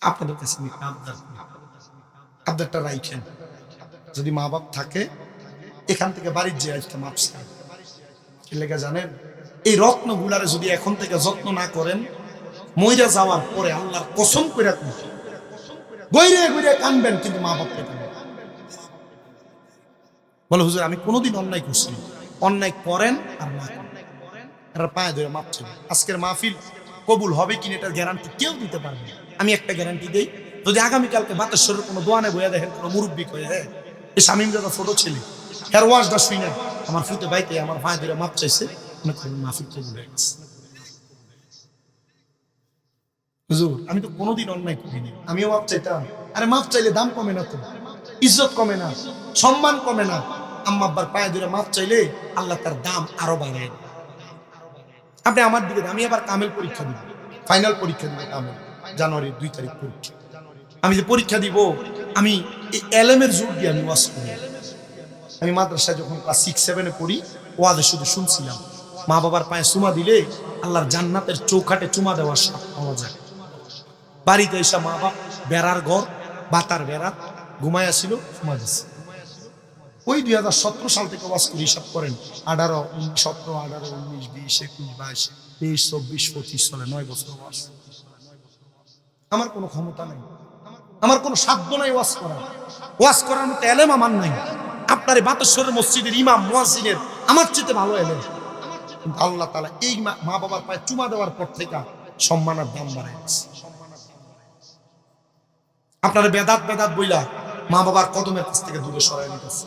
আপনাদের কাছে আবদারটা রাইখেন, যদি মা বাপ থাকে এখান থেকে বাড়ির যে আজকে মাপসা কি লেগে জানেন, এই রত্নগুলারে যদি এখন থেকে যত্ন না করেন, মইরা যাওয়ার পরে আল্লাহর কসম করে গইরে গইরে কানবেন, কিন্তু মা বাপকে কানবেন। বলে হুজুর আমি কোনোদিন অন্যায় করছি, অন্যায় করেন আর না করেন এরা পায়ে ধরে মাপ চাইবে। আজকের মাহফিল কবুল হবে কিনা এটার গ্যারান্টি কেউ দিতে পারবে না। আমি একটা গ্যারান্টি দেই, যদি আগামীকালকে বাতেশ্বরের কোনো দোয়ানে বইয়া দেখেন কোনো মুরব্বী কয়ে, হ্যাঁ এই শামীম দাদা ছোট ছেলে হের ওয়াজটা শুই না, আমার ফুটে বাইতে আমার পায়ে ধরে মাপ চাইছে, মাহফিল কবুল হয়ে গেছে। হুজুর আমি তো কোনোদিন অন্যায় করিনি, আমিও মাপ চাইতাম। আরে মাপ চাইলে দাম কমে না তো, ইজ্জত কমে না, সম্মান কমে না। আম্মা আব্বার পায়ে ধরে মাপ চাইলে আল্লাহ তার দাম আরো বাড়ায়। আপনি আমার দিকে, আমি আবার কামেল পরীক্ষা দিব, ফাইনাল পরীক্ষা দিব কামেল, জানুয়ারির 2 তারিখ পরীক্ষা। আমি যে পরীক্ষা দিব, আমি এই এলএমের জোর দিয়ে আমি ওয়াজ করি। আমি মাদ্রাসায় যখন ক্লাস 6-7-এ পড়ি, ওয়াজে শুধু শুনছিলাম মা বাবার পায়ে চুমা দিলে আল্লাহর জান্নাতের চৌখাটে চুমা দেওয়ার সাথ পাওয়া যায়। বাড়িতে এসে মা বাপ বেড়ার ঘর, বাতার বেড়া ঘুমাইয়া ছিল, চুমা দিচ্ছে। ওই 2017 সাল থেকে ওয়াজ করি, হিসাব করেন 18, 17, 18, 19, 20, 21, 22, 23, 24, 25 চলে 9 বছর ওয়াজ। আমার কোনো ক্ষমতা নাই, আমার কোনো সাধ্য নাই ওয়াজ করার মতো এলেম আমার নাই। আপনার বাতেশ্বরের মসজিদের ইমাম মুয়াজ্জিনের আমার চেয়ে ভালো এলেম, কিন্তু আল্লাহ তাআলা এই মা বাবার পায়ে চুমা দেওয়ার পর থেকে সম্মানের দাম বাড়ায় গেছে। আপনারা বেদাত বইলা মা বাবার কদমের কাছ থেকে দূরে সরাই নিতেছে,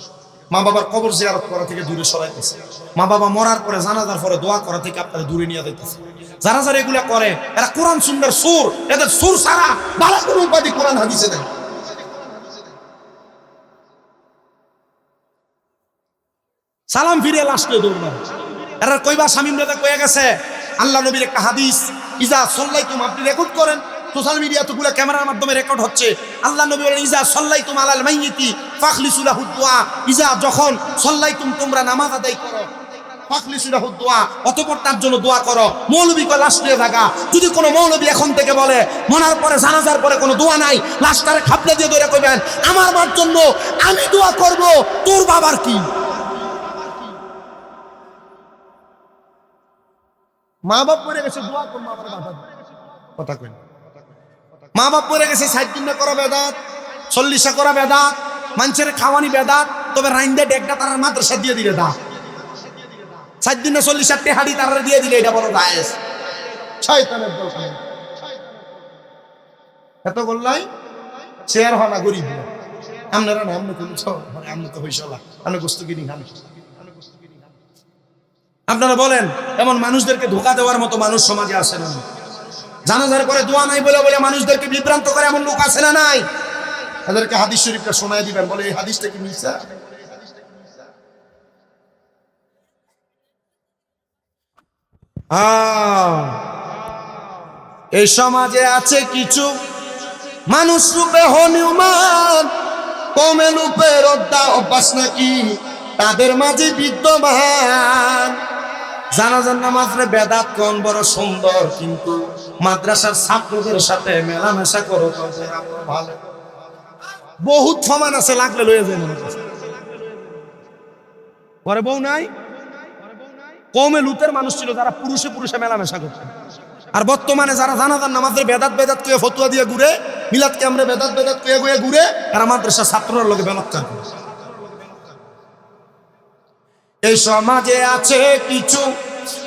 মা বাবার কবর জিয়ারত করা থেকে দূরে সরাইতেছে, মা বাবা মরার পরে জানাজার পরে দোয়া করা থেকে আপনারা দূরে নিয়ে যাইতেছে। যারা যারা এগুলা করে এরা কোরআন সুন্নাহর সুর, এদের সুর ছাড়া বালা কোনো উপাধি কোরআন হাদিসে নেই। সালাম ফিরিয়ে লাস্টে দৌড়ান। এরা কইবা শামীম রাজা কয়ে গেছে আল্লাহ নবীর একটা হাদিস, ইজা সাল্লাইতুম, আপনি রেকর্ড করেন সোশ্যাল মিডিয়া তো গুলা ক্যামেরার মাধ্যমে রেকর্ড হচ্ছে। আল্লাহ নবী বলেন ইজা সাল্লাইতুম আলাল মাইয়িতি ফাখলিসু লাহু দুআ, ইজা যখন সাল্লাইতুম তোমরা নামাজ আদায় করো, ফাখলিসু লাহু দুআ অতঃপর তার জন্য দোয়া করো। মৌলবী কয় লাশ নিয়ে থাকা, যদি কোনো মৌলবী এখন থেকে বলে মনার পরে জানাজার পরে কোনো দোয়া নাই, লাশটারে খাপড়ে দিয়ে ধরে কইবেন আমার মার জন্য আমি দোয়া করব, তোর বাবার কি? মা বাপ পড়ে গেছে দোয়া করবো, আমার বাধা কথা কই। মা বাপ পড়ে গেছে 60 দিন করা বেদাত, 40 করা বেদাত, মানুষের খাওয়ানি বেদাত, তবে রাইন্দে ডেকটা তার মাদ্রাসা দিয়ে দিলে দা 60 দিনে 40 টেহাড়ি তারা দিয়ে দিলে এটা বড় দায়েস। শয়তানের দল এত বললাই শেয়ার হনা গরিব আপনারা না, আপনি তো আপনি তো হইসলা, আপনি গোস্ত কিনি খান। আপনারা বলেন এমন মানুষদেরকে ধোঁকা দেওয়ার মতো মানুষ সমাজে আসে না? জানাজার পরে দোয়া নাই বলে বলে মানুষদেরকে বিভ্রান্ত করে এমন লোক আছে না নাই? তাদেরকে হাদিস শরীফটা শোনায় দিবেন, বলে এই হাদিসটা কি মিথ্যা? এই সমাজে আছে কিছু মানুষ রূপে হনুমান, কমে রূপে রদ্দা অভ্যাস নাকি তাদের মাঝে বিদ্যমান। জানাজার নামাজে বেদাত কোন বড় সুন্দর, কিন্তু মাদ্রাসার ছাত্রদের সাথে মেলামেশা করো ভালো। বহুত সমান আছে, লাগলে লয়ে যায়। ঘরে বউ নাই, কমে লুতের মানুষ ছিল যারা পুরুষে পুরুষে মেলামেশা করতেন। আর বর্তমানে যারা জানাজার নামাজের বেদাত কয়ে ফতুয়া দিয়ে ঘুরে, মিলাদকে আমরা বেদাত কয়ে ঘুরে, এরা মাদ্রাসার ছাত্ররা লোকে বেলাৎকার করে। এই সমাজে আছে কিছু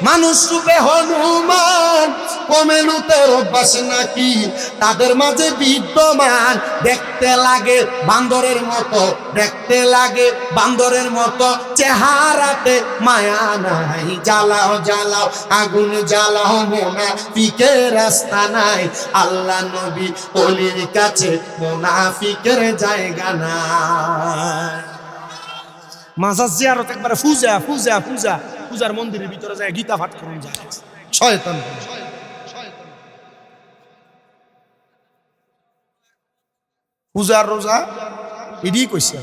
মানুষ রূপে হনুমান, কমেলুতের অভ্যাস নাকি তাদের মাঝে বিদ্যমান। দেখতে লাগে বান্দরের মতো, দেখতে লাগে বান্দরের মতো, চেহারাতে মায়া নাই। জ্বালাও জ্বালাও আগুন জ্বালাও, মুনাফিকের রাস্তা নাই। আল্লাহ নবী অলির কাছে মুনাফিকের জায়গা নাই। মাজার জিয়ারত একবারে ফুজা ফুজা ফুজা পূজার মন্দিরের ভিতরে যায় গীতা পাঠ করুন যায় শয়তান। পূজার রোজা এটাই কইছে।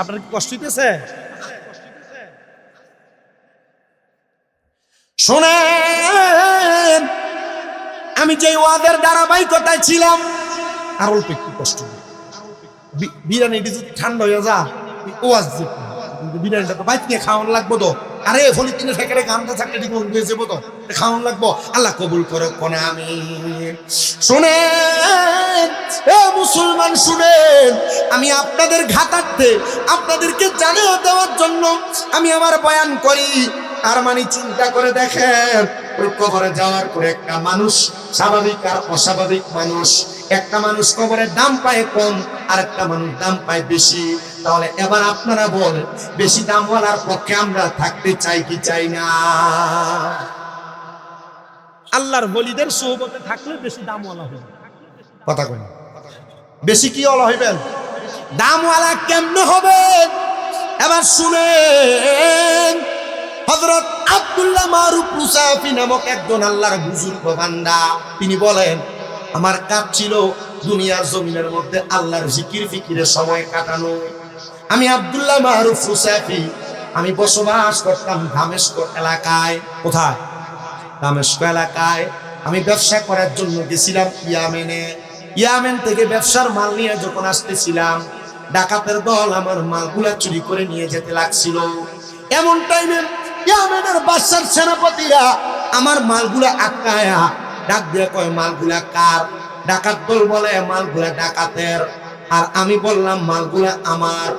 আপনার কি কষ্ট হইতেছে? শোনেন, আমি যে ওয়াদের ধারাবাহিকতায় ছিলাম, আর অল্প একটু কষ্ট, বিরিয়ানি ঠান্ডা হয়ে যা ওয়াজ বিরিয়ানিটা তো বাইক নিয়ে খাওয়ানো লাগবো তো। আরে ফলিতিনে ফেকেরে গানটা থাকলে ঠিক হয়ে যাবো তো, খাওয়ানো লাগবো। আল্লাহ কবুল করো কোনে। আমি শুনেন এ মুসলমান শুনেন, আমি আপনাদের ঘাতার্থে আপনাদেরকে জানিয়ে দেওয়ার জন্য আমি আমার বয়ান করি। তার মানে চিন্তা করে দেখেন, ওই কবরে যাওয়ার পরে একটা মানুষ স্বাভাবিক আর অস্বাভাবিক মানুষ, একটা মানুষ কবরের দাম পায় কম, আর একটা মানুষ দাম পায় বেশি। তাহলে এবার আপনারা বলেন, বেশি দামওয়ালার পক্ষে আমরা থাকতে চাই কি চাই না? আল্লাহর ওলিদের সোহবতে থাকলে বেশি দামওয়ালা হবে। কথা কই না, বেশি কি ওয়ালা হইবেন? দামওয়ালা কেমনে হবে? এবার শুনেন, হযরত আব্দুল্লাহ মারুফ মুসাফি নামক একজন আল্লাহর বুজুর্গ বান্দা, তিনি বলেন, আমার কাজ ছিল দুনিয়ার জমিনের মধ্যে আল্লাহর জিকির ফিকিরে সময় কাটানো। আমি আব্দুল্লাহ মারুফ মুসাফি, আমি বসবাস করতাম দামেস্ক এলাকায়। কোথায়? দামেস্ক এলাকায়। আমি ব্যবসা করার জন্য গেছিলাম ইয়ামেনে। ইয়ামেন থেকে ব্যবসার মাল নিয়ে যখন আসতেছিলাম, ডাকাতের দল আমার মালগুলা চুরি করে নিয়ে যেতে লাগছিল। এমন টাইমে ইয়ামেনের বাদশার সেনাপতিরা আমার মালগুলা আটকায়া ডাক দিয়ে কয়, মালগুলা কার? ডাকাত দল বলে মালগুলা ডাকাতের। আর আমি বললাম মালগুলা আমার।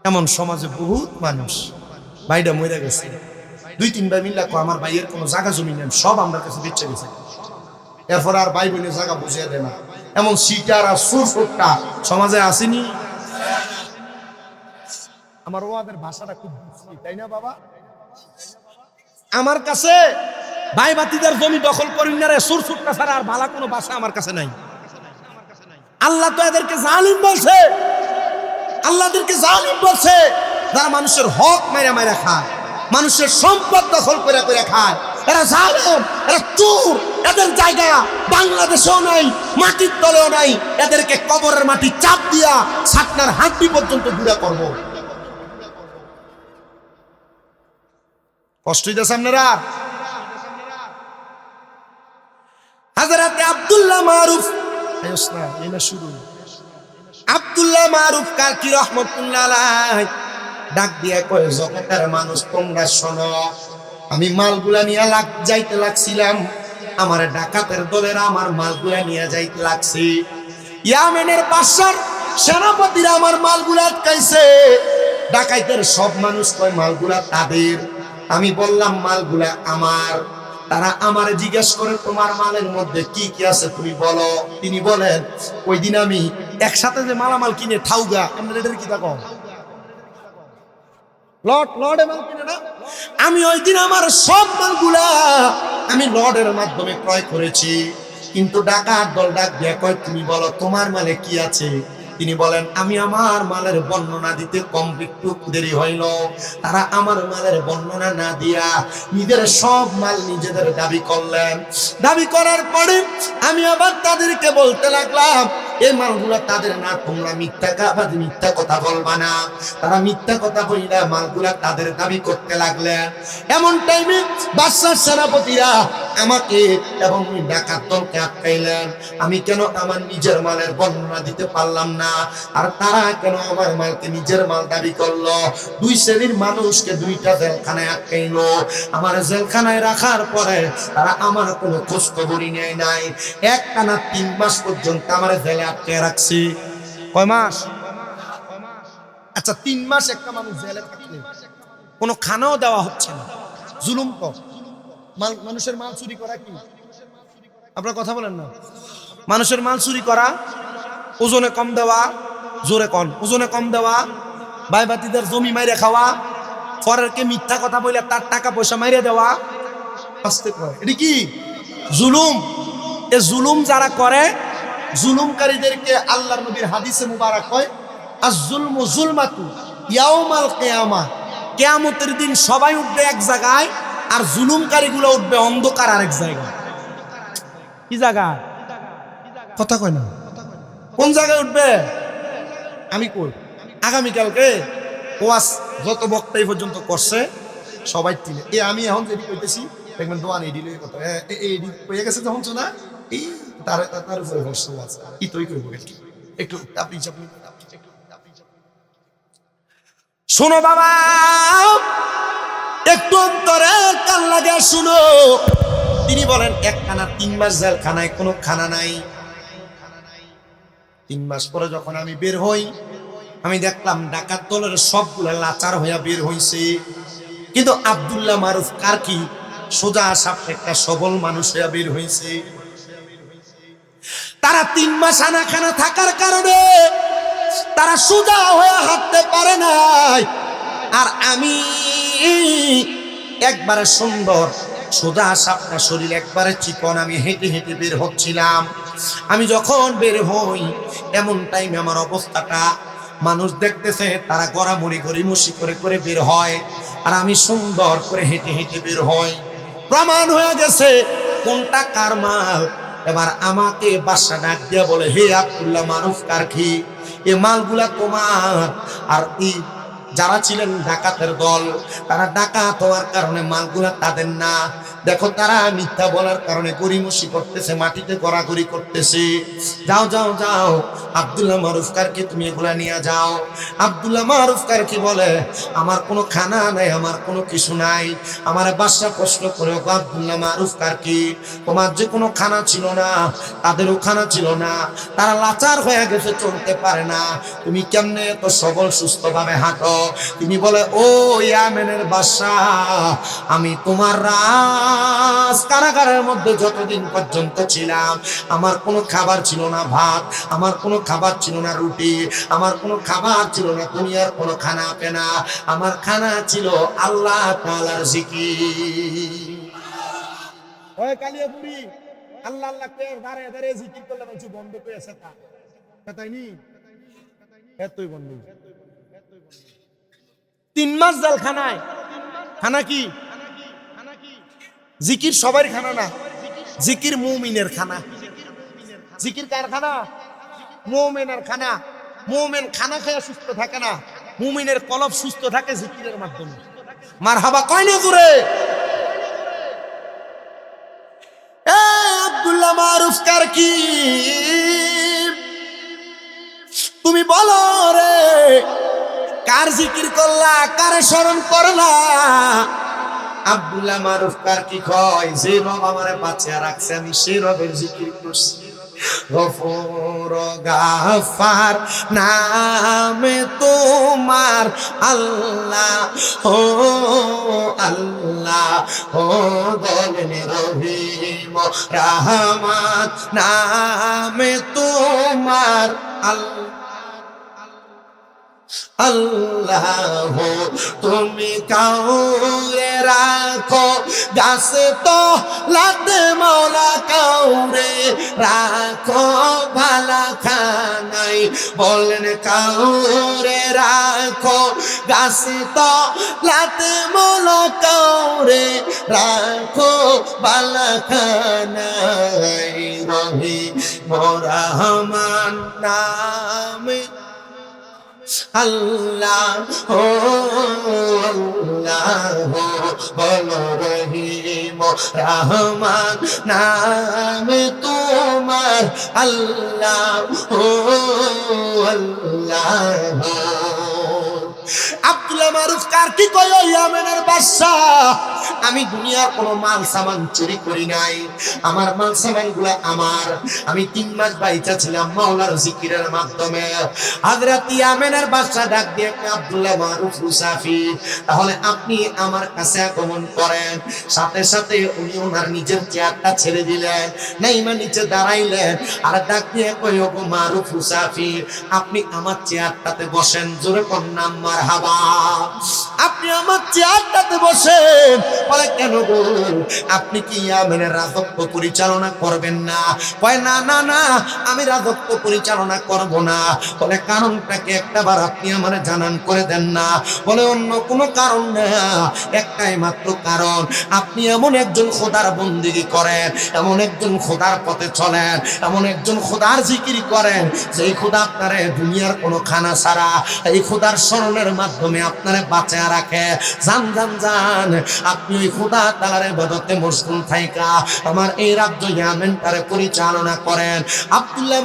এমন সমাজে বহুত মানুষ, ভাইটা মরে গেছে, 2-3 ভাই মিল্লা কয় আমার ভাইয়ের কোনো জায়গা জমি নেই, সব আমার কাছে বেচে গেছে। এরপর আর ভাই বোনের জায়গা বুঝিয়ে দেয় না। এমন সিটার আর সুরটা সমাজে আসেনি। আমার ওয়াদের ভাষাটা খুব বুঝছি, তাই না বাবা? আমার কাছে ভাই বাতিদার জমি দখল করি না রে, সুরটা ছাড়া আর ভালো কোনো ভাষা আমার কাছে নাই। আল্লাহ তো এদেরকে জালিম বলছে, আল্লাহদেরকে জালিম বলছে, যারা মানুষের হক মাইরা মাইরা খায়, মানুষের সম্পদ দখল করে করে খায়। এরা জালিম, এরা চোর। এদের জায়গা বাংলাদেশেও নাই, মাটির তলেও নাই। এদেরকে কবরের মাটি চাপ দিয়া ছাতনার হাড্ডি পর্যন্ত গুঁড়া করবো। কষ্ট হইতেছে আপনারা? হযরত আব্দুল্লাহ মারুফ, শুরু আব্দুল্লাহ মারুফ কারকি রহমতুল্লাহ আলাইহি ডাক দিয়ে কয়, জগতের মানুষ তোমরা শোনো, আমি মালগুলা নিয়ে যাইতে লাগছিলাম, আমার ডাকাতের দলের আমার মালগুলা নিয়ে যাইতে লাগছি। ইয়ামেনের বাদশার সেনাপতিরা আমার মালগুলা আটকাইছে। ডাকাইতের সব মানুষ কয় মালগুলা তাদের। আমি বললাম মালগুলা আমার। তারা আমার জিজ্ঞেস করে, তোমার মালের মধ্যে কি কি আছে তুমি বলো। তিনি বলেন, ওই দিন আমি একসাথে যে মালামাল কিনে ঠাউগা, আমরা এটার কি থাকো লর্ডে মাল কিনে না, আমি ওই দিন আমার সব মালগুলা আমি লর্ডের মাধ্যমে ক্রয় করেছি। কিন্তু ডাকাত দল ডাক দিয়ে কয়, তুমি বলো তোমার মালে কি আছে। তিনি বলেন, আমি আমার মালের বর্ণনা দিতে কম একটু দেরি হইল। তারা আমার মালের বর্ণনা না দিয়া নিজের সব মাল নিজেদের দাবি করলেন। দাবি করার পরে আমি আবার তাদেরকে বলতে লাগলাম, এই মালগুলা তাদের না, তোমরা মিথ্যা কথা বলবা না। তারা মিথ্যা কথা বইলা মালগুলা তাদের দাবি করতে লাগলেন। এমন টাইমে বাদশার সেনাপতিরা আমাকে এবং ডাকাত দলকে আটকাইলেন। আমি কেন আমার নিজের মালের বর্ণনা দিতে পারলাম না, আর তারা কেন আমার মালকে নিজের মাল দাবি করলো। দুই শ্রেণীর মানুষকে দুইটা জেলখানায় আটকাইলো। আমার জেলখানায় রাখার পরে তারা আমার কোনো খোঁজ খবরই নেয় নাই। একটানা 3 মাস পর্যন্ত আমার জেলে আটকে রাখছি। কয় মাস? আচ্ছা 3 মাস একটা মানুষ জেলে থাকলে কোনো খানাও দেওয়া হচ্ছে না, জুলুম তো। মানুষের মাল চুরি করা কি? আপনারা কথা বলেন না। মানুষের মাল চুরি করা, ওজনে কম দেওয়া, জোরে কন, ওজনে কম দেওয়া, ভাইবাতিদের জমি মাইরে খাওয়া, পরেরকে মিথ্যা কথা বলে তার টাকা পয়সা মাইরে দেওয়া, আস্তে কয় এটি কি? জুলুম। এ জুলুম যারা করে, জুলুমকারীদেরকে আল্লাহর নবীর হাদিসে মুবারক হয় আজ-জুলমু যুলমাতু ইয়াউমাল কিয়ামা, কিয়ামতের দিন সবাই উঠবে এক জায়গায় আর জুলুমকারীগুলো উঠবে অন্ধকার আরেক জায়গায়। কি জায়গা? কথা কয় না। কোন জায়গায় উঠবে? আমি কই আগামীকালকে ওয়াজ যত বক্তা এই পর্যন্ত করছে সবাই তিলে এ আমি এখন যেটি কইতেছি দেখবেন দোয়ান এডি লই কথা এডি কইয়া গেছে যখন শোনা এই তার উপরে বসছে ওয়াজ ই তোই কইব একটু আপনি শোনো বাবা, একটু অন্তরে কান লাগে শুনো। তিনি বলেন একখানা 3 মাস জেলখানায় কোনো খানা নাই। 3 মাস পরে যখন আমি বের হই, আমি দেখলাম ডাকাত দলের সবগুলা লাচার হইয়া বের হইছে, কিন্তু আব্দুল্লাহ মারুফ কারকি সোজা সাপটা একটা সবল মানুষ হইয়া বের হইছে। তারা 3 মাস আনাখানা থাকার কারণে তারা সোজা হয়ে হাঁটতে পারে নাই, আর আমি একবারে সুন্দর সোজা সাপটা শরীর একবারে চিকন, আমি হেঁটে হেঁটে বের হচ্ছিলাম। আমি যখন বের হই এমন টাইমে আমার অবস্থাটা মানুষ দেখতেছে, তারা গড়ামড়ি গড়িমসি করে করে বের হয়, আর আমি সুন্দর করে হেঁটে হেঁটে বের হই। প্রমাণ হয়ে গেছে কোনটা কার মাল। এবার আমাকে বাদশা ডাক দিয়া বলে, হে আব্দুল্লাহ মারুফ কারকি, এ মালগুলা তোমার। আর এই যারা ছিলেন ডাকাতের দল, তারা ডাকাত হওয়ার কারণে মালগুলা তাদের না। দেখো তারা মিথ্যা বলার কারণে গড়িমসি করতেছে, মাটিতে গড়াগড়ি করতেছে। যাও যাও যাও, আব্দুল্লাহ মারুফ কারকি তুমি এগুলা নিয়ে যাও। আব্দুল্লাহ মারুফ কারকি বলে, আমার কোনো খানা নাই, আমার কোনো কিছু নাই। আমার বাদশা প্রশ্ন করে, আব্দুল্লাহ মারুফ কারকি, তোমার যে কোনো খানা ছিল না, তাদেরও খানা ছিল না, তারা লাচার হয়ে গেছে, চলতে পারে না, তুমি কেমনে এত সবল সুস্থ ভাবে হাঁটো? তিনি বলে, ও ইয়ামেনের বাদশা, আমি তোমার রাজ কারাগারের মধ্যে যতদিন পর্যন্ত ছিলাম, আমার কোনো খাবার ছিল না ভাত, আমার কোনো খাবার ছিল না রুটি, আমার কোনো খাবার ছিল না দুনিয়ার কোনো খানা পেনা, আমার খানা ছিল আল্লাহ তাআলার জিকির। ওই কালিয়াপুরি আল্লাহ আল্লাহ কয়ে দাঁড়িয়ে দাঁড়িয়ে জিকির করলে কিছু বন্ধ পেয়েছে, তা তাই নি এতই বন্ধ। 3 মাস জেলখানায়। খানা কি? জিকির সবার খানা না, জিকির মুমিনের খানা। জিকির কার খানা? মুমিনের খানা। মুমিন খানা খেয়ে সুস্থ থাকে না, মুমিনের কলব সুস্থ থাকে জিকিরের মাধ্যমে। মারহাবা কয় না জোরে? এ আব্দুল্লাহ মারুফ কারকি, তুমি বলো রে, কার জিকির করলা, কার স্মরণ করলা? আব্দুল্লাহ মারুফ কারকি কয়, যে রব আমারে বাঁচিয়ে রাখছে আমি সেই রবের জিকির করছি। গফুর গাফার নামে তোমার আল্লাহ, ও আল্লাহ, ও বলেন রহিম রহমান নামে তোমার আল্লাহ। আল্লাহ তুমি কাউরে রাখো গাছে তো লাতে মৌলা, কাউরে রাখো ভালা খানাই, বলেন কাউরে রাখো গাছে তো লাতে মৌলা, কাউরে রাখো ভালা খানাই, রহিম রহমান নামে আল্লাহ, ও আল্লাহ, বলো রহিম রহমান নামে তোমার আল্লাহ, ও আল্লাহ। আব্দুল্লাহ আব্দুল্লাহ মারুফ কারকি কয় ইয়ামেনের বাদশা, আমি দুনিয়ার কোনো মাল সামান চুরি করি নাই, আমার মাল সামান গুলা আমার। আমি 3 মাস বাইচা ছিলাম মাওলার জিকিরের মাধ্যমে। হযরত ইয়ামেনের বাদশা ডাক দিয়ে আব্দুল্লাহ মারুফ রুসাফি, তাহলে আপনি আমার কাছে আগমন করেন। সাথে সাথে উনি ওনার নিজের চেয়ারটা ছেড়ে দিলেন, নাইমা নিচে দাঁড়াইলেন, আর ডাক দিয়ে কই ওগো মারুফ রুসাফি, আপনি আমার চেয়ারটাতে বসেন। জোরে কোন নাম মারহাবা। আপনি আমার চেয়ারটাতে বসেন। বলে কেন গো, আপনি কি ইয়ামেনের রাজত্ব পরিচালনা করবেন না? কয় না না না, আমি রাজত্ব পরিচালনা করব না। বলে কারণটাকে একটাবার আপনি আমারে জানান করে দেন না। বলে অন্য কোনো কারণ না, একটাই মাত্র কারণ, আপনি এমন একজন খোদার বন্দেগী করেন, এমন একজন খোদার পথে চলেন, এমন একজন খোদার জিকির করেন, যেই খোদা আপনারে দুনিয়ার কোনো খানা ছাড়া এই খোদার স্মরণের মাধ্যমে আপনারে বাঁচায় রাখে। জান জান জান, আপনি ওই খোদা তাআলার ইবাদতে মশগুল থাইকা আমার এই রাজ্য ইয়ামেনটারে পরিচালনা করেন। আব্দুল্লাহ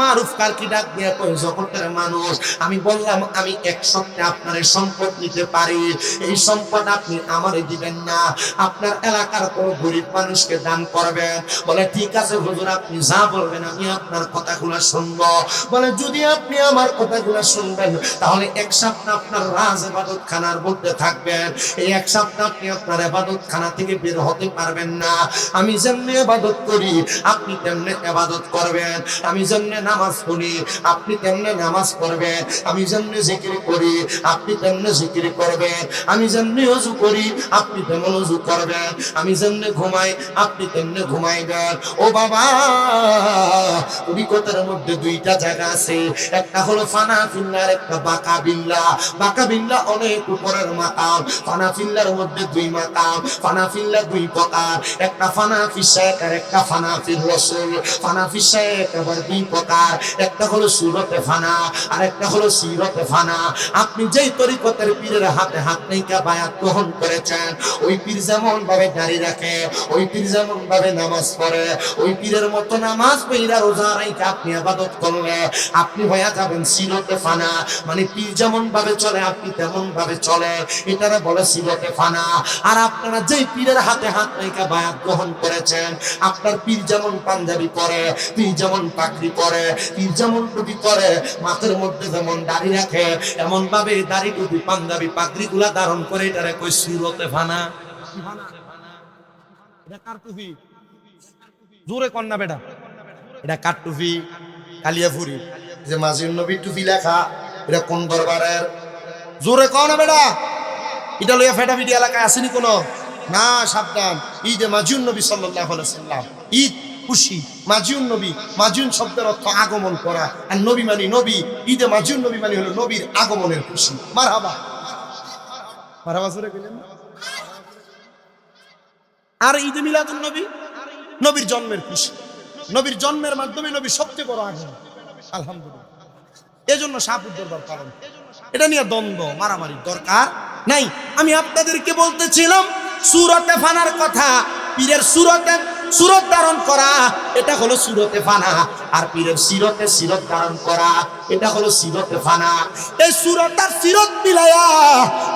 মারুফ কারকি ডাক দিয়ে কই, জগতের মানুষ, আমি বললাম আমি এক সপ্তাহে আপনার সম্পদ নিতে পারি, এই সম্পদ আপনি আমারে দিবেন না, আপনার এলাকার কোনো গরিব মানুষকে দান করবেন। বলে ঠিক আছে হুজুর, আপনি যা বলবেন আমি আপনার কথাগুলো শুনবো। বলে যদি আপনি আমার কথাগুলো শুনবেন, তাহলে এক সপ্তাহ আপনার রাজ ইবাদত খানার মধ্যে থাকবেন, এই এক সপ্তাহ আপনি আপনার ইবাদত খানা থেকে বের হতে পারবেন না। আমি যেমনি ইবাদত করি আপনি তেমনি ইবাদত করবেন, আমি যেমনি নামাজ পড়ি আপনি তেমনি নামাজ পড়বেন, আমি যেমনি জিকির করি আপনি তেমনি জিকির করবেন, আমি যেমনি ওযু করি আপনি তেমন ওযু করবেন, আমি যেমনি ঘুমাই আপনি তেমনি ঘুমাইবেন। ও বাবা, অভিজ্ঞতার মধ্যে 2টা জায়গা আছে, একটা হলো ফানা ফিল্লা, একটা বাঁকা বিল্লা। বাঁকা বিল্লা অনেক উপরের মাকাম, ফানা ফিল্লার মধ্যে 2 মাকাম। ফানা ফিল্লা 2 প্রকার, একটা ফানা ফিসায়েক আর একটা ফানা ফির রাসূল। ফানা ফিসায়েক আবার 2 প্রকার, একটা হলো সুরতে ফানা আর একটা হলো সিরতে ফানা। আপনি যেই তরিকতের পীরের হাতে হাত নেইকা বায়াত গ্রহণ করেছেন, ওই পীর যেমন ভাবে দাড়ি রাখে, ওই পীর যেমন ভাবে নামাজ পড়ে, ওই পীরের মতো নামাজ পড়া রোজা রাইখা আপনি ইবাদত করলে আপনি হয়ে যাবেন সিরতে ফানা। মানে পীর যেমন ভাবে চলে আপনি তেমন ভাবে চলে, এটারে বলে সিরতে ফানা। আর আপনারা যেই পীরের হাতে হাত রেখে বায়াত গ্রহণ করেছেন, আপনার পীর যেমন পাঞ্জাবি পরে, পীর যেমন পাগড়ি পরে, পীর যেমন টুপি পরে, মাথার মধ্যে যেমন দাড়ি রাখে, এমন ভাবে দাড়ি টুপি পাঞ্জাবি পাগড়ি গুলা ধারণ করে এটারে কই সিরতে ফানা। এটা কার টুপি? জোরে কন্যা বেটা, এটা কার টুপি? কালিয়াপুরি যে মাজিউন নবী টুপি লেখা, এটা কোন দরবারের? জোরে কও না বেটা। এটা লইয়া ফেটাফিটি এলাকায় আসেনি কোনো? না, সাবধান। ঈদে মাজিউন নবী সাল্লাল্লাহু আলাইহি সাল্লাম, ঈদ খুশি। মাজিউন নবী, মাজিউন শব্দের অর্থ আগমন করা, আর নবী মানে নবী। ঈদে মাজিউন নবী মানে হলো নবীর আগমনের খুশি। মারহাবা, মারহাবা জোরে কইলেন। আর ঈদে মিলাদুন নবী নবীর জন্মের খুশি, নবীর জন্মের মাধ্যমে নবীর সবচেয়ে বড় আগমন। আলহামদুলিল্লাহ, এজন্য শাহপুর দরবার পালন। এটা নিয়ে দ্বন্দ্ব মারামারি দরকার নাই। আমি আপনাদেরকে বলতেছিলাম সূরতে ফানার কথা। পীরের সুরত ধারণ করা, এটা হলো সুরতে ফানা। আর পীরের সিরত ধারণ করা, এটা হলো সিরতে ফানা। এই সুরত আর সিরত মিলায়া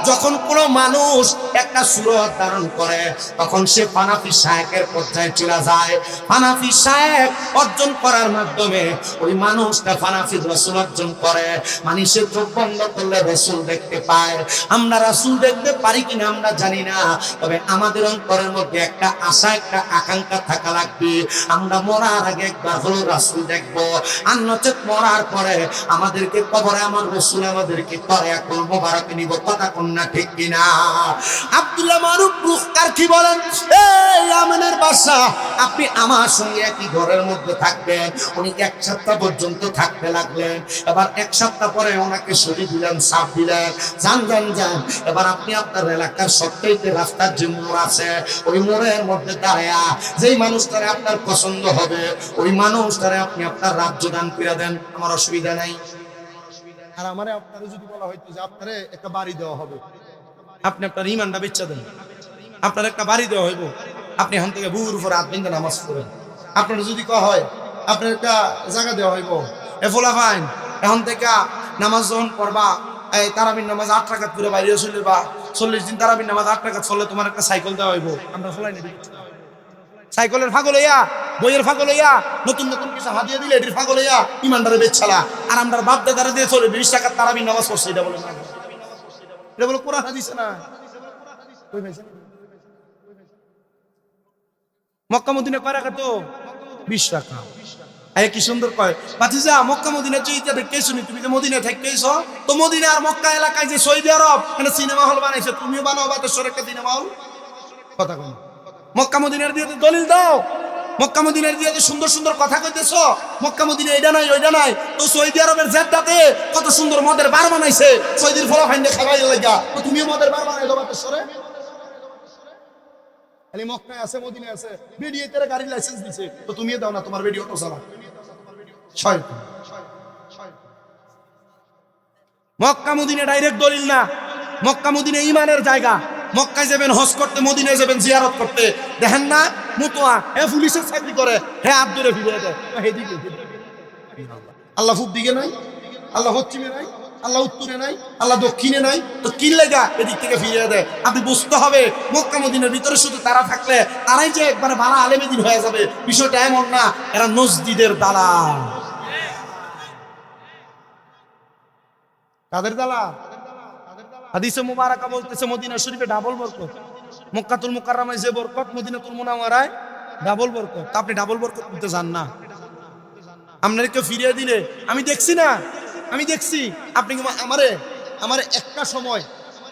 যখন কোনো মানুষ একটা সুরত ধারণ করে, তখন সে ফানাফি শায়েকের পর্যায়ে চলে যায়। ফানাফি শায়েক অর্জন করার মাধ্যমে ওই মানুষটা ফানাফি রাসূল অর্জন করে। মানে সে চোখ বন্ধ করলে রাসূল দেখতে পায়। আমরা রাসূল দেখতে পারি কিনা আমরা জানি না, তবে আমাদের অন্তরের মধ্যে একটা আশা, একটা আকাঙ্ক্ষা থাকা লাগবে। আমরা মরার আগে একবার হলো রাসূল দেখবো, আর নচেত মরার পরে আমাদেরকে কবরে আমার রাসূল আমাদেরকে করে এখন মোবারক নিব। কথা কোন না ঠিক কিনা? আব্দুল্লাহ মারুফ কারকি বলেন, এই ইয়ামেনের বাদশা, আপনি আমার সঙ্গে একই ঘরের মধ্যে থাকবেন। উনি 1 সপ্তাহ পর্যন্ত থাকতে লাগলেন। এবার 1 সপ্তাহ পরে ওনাকে সরিয়ে দিলেন, সাফ দিলেন, যান যান যান। এবার আপনি আপনার এলাকার সবচেয়ে রাস্তার যে মোড় আছে, ওই মোড়ের মধ্যে দাঁড়ায়া যেই মানুষটারে আপনার পছন্দ হবে, ওই মানুষটারে আপনি আপনার রাজ্য দান করে দেন, আমার অসুবিধা নাই। আর আমারে আপনারে যদি বলা হইতো যে আপনারে একটা বাড়ি দেওয়া হবে, আপনি আপনার ইমানটা বেচা দেন, আপনার একটা বাড়ি দেওয়া হইব, আপনি এখান থেকে বুর উপর হাত বিন্দা নামাজ পড়েন। আপনার যদি কয়া হয় আপনার একটা জায়গা দেওয়া হইব, এ ফোলা ফাইন এখন থেকে নামাজ যখন পড়বা এই তারাবির নামাজ 8 রাকাত করে বাইরে চলে বা 40 দিন তারাবির নামাজ 8 রাকাত চলে তোমার একটা সাইকেল দেওয়া হইব। আমরা চলাই না সাইকেলের ফাগল হইয়া, বইয়ের ফাগল হইয়া, নতুন নতুন কিছু হাতিয়ে দিলে এটির ফাগল হইয়া ইমানদারে বেচালা। আর আমরা বাপ দাদারা দিয়ে চলে 20 টাকার তারাবির নামাজ পড়ছে, এটা বলে না, এটা বলে কোরআন হাদিস না। মক্কা মদিনা কয় রাকাত? 20 টাকা। আরে কি সুন্দর কয় বাতিজা, মক্কা মদিনা চইতে দেখেছো নি? তুমি তো মদিনা থাকতেছো, তো মদিনা আর মক্কা এলাকায় যে সৌদি আরব মানে সিনেমা হল বানাইছে, তুমিও বানাও বাতেশ্বর একটা সিনেমা হল। কথা কই, মক্কা মদিনার দিয়ে দলিল দাও। মক্কা মদিনার দিয়ে সুন্দর সুন্দর কথা কইতেছো, মক্কা মদিনা এটা নাই ওইটা নাই, তো সৌদি আরবের জেদ্দাতে কত সুন্দর মদের বার বানাইছে, সৌদির ফলা ফাইন্ডে খাবাই লাগা, তো তুমিও মদের বার বানাই দাও বাতেশ্বরে। খালি মক্কায় আছে মদিনায় আছে, ভিডিওতে গাড়ির লাইসেন্স দিছে, তো তুমিও দাও না, তোমার ভিডিও তো চালা। মক্কা মদিনা ডাইরেক্ট দলিল না, মক্কা মদিনা ইমানের জায়গা। মক্কায় যাবেন হজ করতে, মদিনায় যাবেন জিয়ারত করতে, দেখেন না মুতোয়া হে পুলিশের চাকরি করে, হে আব্দুরে ফিরে দেয়, হেদিকে আল্লাহ ফুব দিকে নাই, আল্লাহ পশ্চিমে নাই, আল্লাহ উত্তরে নাই, আল্লাহ দক্ষিণে নাই, তো কি লেগা এদিক থেকে ফিরিয়ে দেয়। আপনি বুঝতে হবে মক্কা মদিনার ভিতরে শুধু তারা থাকলে তারাই যে একবারে বালা আলেমে দিন হয়ে যাবে, বিষয়টা এমন না, এরা নজদিদের দালাল। কাদের দালাল? হাদিসে মুবারাকা বলতেছে মদিনা শরীফে ডাবল বরকত, মক্কাতুল মুকাররমায় যে বরকত মদিনাতুল মুনাওয়ারায় ডাবল বরকত। আপনি ডাবল বরকত করতে যান না, আপনাকে ফিরিয়ে দিলে আমি দেখছি না, আমি দেখছি আপনি আমারে একটা সময়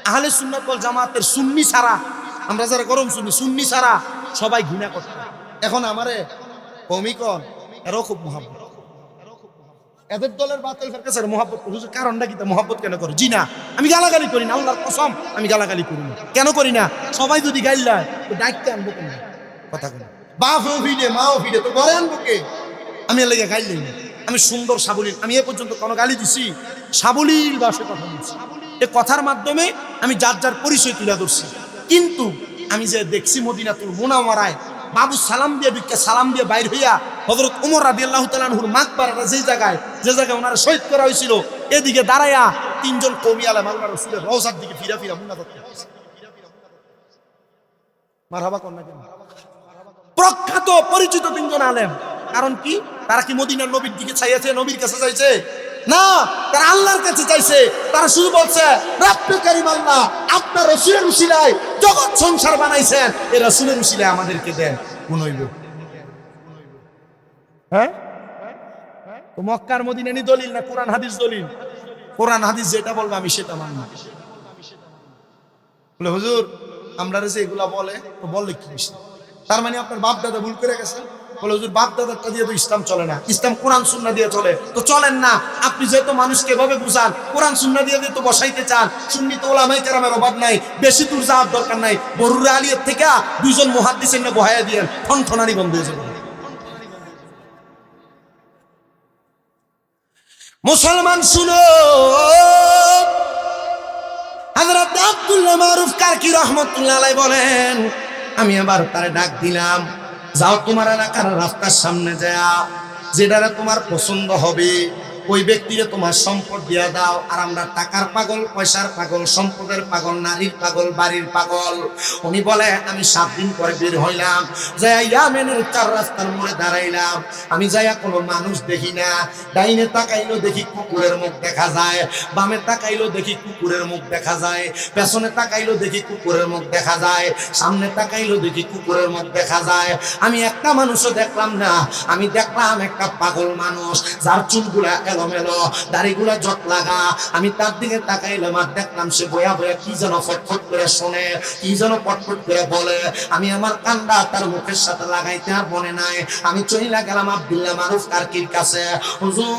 আহলে সুন্নাত ওয়াল জামাতের সুন্নি ছাড়া, আমরা যারা গরম সুন্নি ছাড়া সবাই ঘৃণা করত। এখন আমারে কমিকন এরও খুব মহব্বত, এদের দলের বাতিল ফেরকাসের মহব্বত। হুজুর কারণটা কি? তা মহব্বত কেন করে? জি না, আমি গালাগালি করি না, আল্লাহর কসম আমি গালাগালি করি না। কেন করি না? সবাই যদি গাইলায় তো ডাকতে আনবো কেন? কথা কেন? বাপও ভিড়ে মাও ভিড়ে, তো ঘরে আনবো কে? আমি এর লেগে গাইলেই না। আমি সুন্দর সাবলীল, আমি এ পর্যন্ত কোনো গালি দিছি? সাবলীল ভাষায় কথা বলছি, এ কথার মাধ্যমে আমি যার যার পরিচয় তুলে ধরছি। কিন্তু আমি যে দেখছি মদিনাতুল মুনাওয়ারায় বাবু সালাম দিয়ে বিকে সালাম দিয়ে বাইর হইয়া হযরত ওমর রাদিয়াল্লাহু তাআলা আনহুর মাকবারাটা যে জায়গায় ওনারা শহীদ করা হয়েছিল, এদিকে দাঁড়ায়া তিনজন কওমি আলেম আল্লাহর রাসূলের রওজার দিকে ফিরা ফিরা মুনাজাত করতেছে। মারহাবা কোন না কেন? প্রখ্যাত পরিচিত তিনজন আলেম। কারণ কি? তারা কি মদিনার নবীর দিকে চাইছে, নবীর কাছে চাইছে? না, তারা আল্লাহর কাছে চাইছে। তারা শুধু বলছে রব্বে কারীম আল্লাহ, আপনার রাসূলের উসিলায় জগৎ সংসার বানাইছেন, এই রাসূলের উসিলায় আমাদেরকে দেন। কোন হইব? হ্যাঁ, তো মক্কার মদিনানি দলিল না কোরআন হাদিস দলিল? কোরআন হাদিস যেটা বলবে আমি সেটা মানব। বলে হুজুর আমরা যে এগুলা বলে, তো বললে কি? তার মানে আপনার বাপ দাদা ভুল করে গেছে। বলে হুজুর বাপ দাদারটা দিয়ে তো ইসলাম চলে না, ইসলাম কোরআন সুন্নাহ দিয়ে চলে। তো চলেন না, আপনি যেহেতু মানুষকে এভাবে বুঝান, কোরআন সুন্নাহ দিয়ে তো বসাইতে চান, সুন্নি তো উলামায়ে কেরামের অভাব নাই, বেশি দূর যাওয়ার দরকার নাই। বরুরা আলিয়ার থেকে দুইজন মুহাদ্দিস এনে বহায়া দিয়েন, ঠনঠনানি বন্ধ হয়ে যাবে। মুসলমান শুনো, হযরত আব্দুল্লাহ মারুফ কারকি রাহমাতুল্লাহ আলাইহি বলেন, আমি আবার তারে ডাক দিলাম, যাও তোমার এলাকার রাস্তার সামনে যায়া যেটারে তোমার পছন্দ হবে ওই ব্যক্তিরে তোমার সম্পদ দিয়া দাও। আর আমরা টাকার পাগল, পয়সার পাগল, সম্পদের পাগল, নারীর পাগল, বাড়ির পাগল। উনি বলে আমি 7 দিন পরে বের হইলাম, যাইয়া ইয়ামেনের 4 রাস্তার মোড়ে দাঁড়াইলাম। আমি যাইয়া কোনো মানুষ দেখি না, ডাইনে তাকাইলো দেখি কুকুরের মুখ দেখা যায়, বামে তাকাইলো দেখি কুকুরের মুখ দেখা যায়, পেছনে তাকাইলো দেখি কুকুরের মুখ দেখা যায়, সামনে তাকাইলো দেখি কুকুরের মুখ দেখা যায়। আমি একটা মানুষও দেখলাম না, আমি দেখলাম একটা পাগল মানুষ, যার চুলগুলা এলোমেলো, দাড়িগুলা জট লাগা। আমি তার দিকে তাকাইলাম আর দেখলাম সে বয়া বয়া কি যেন ফটফট করে শোনে, কি যেন পটপট করে বলে। আমি আমার কান্ডা তার মুখের সাথে লাগাইতে আর মনে নাই। আমি চইলা গেলাম আব্দুল্লাহ মারুফ কারকির কাছে। হুজুর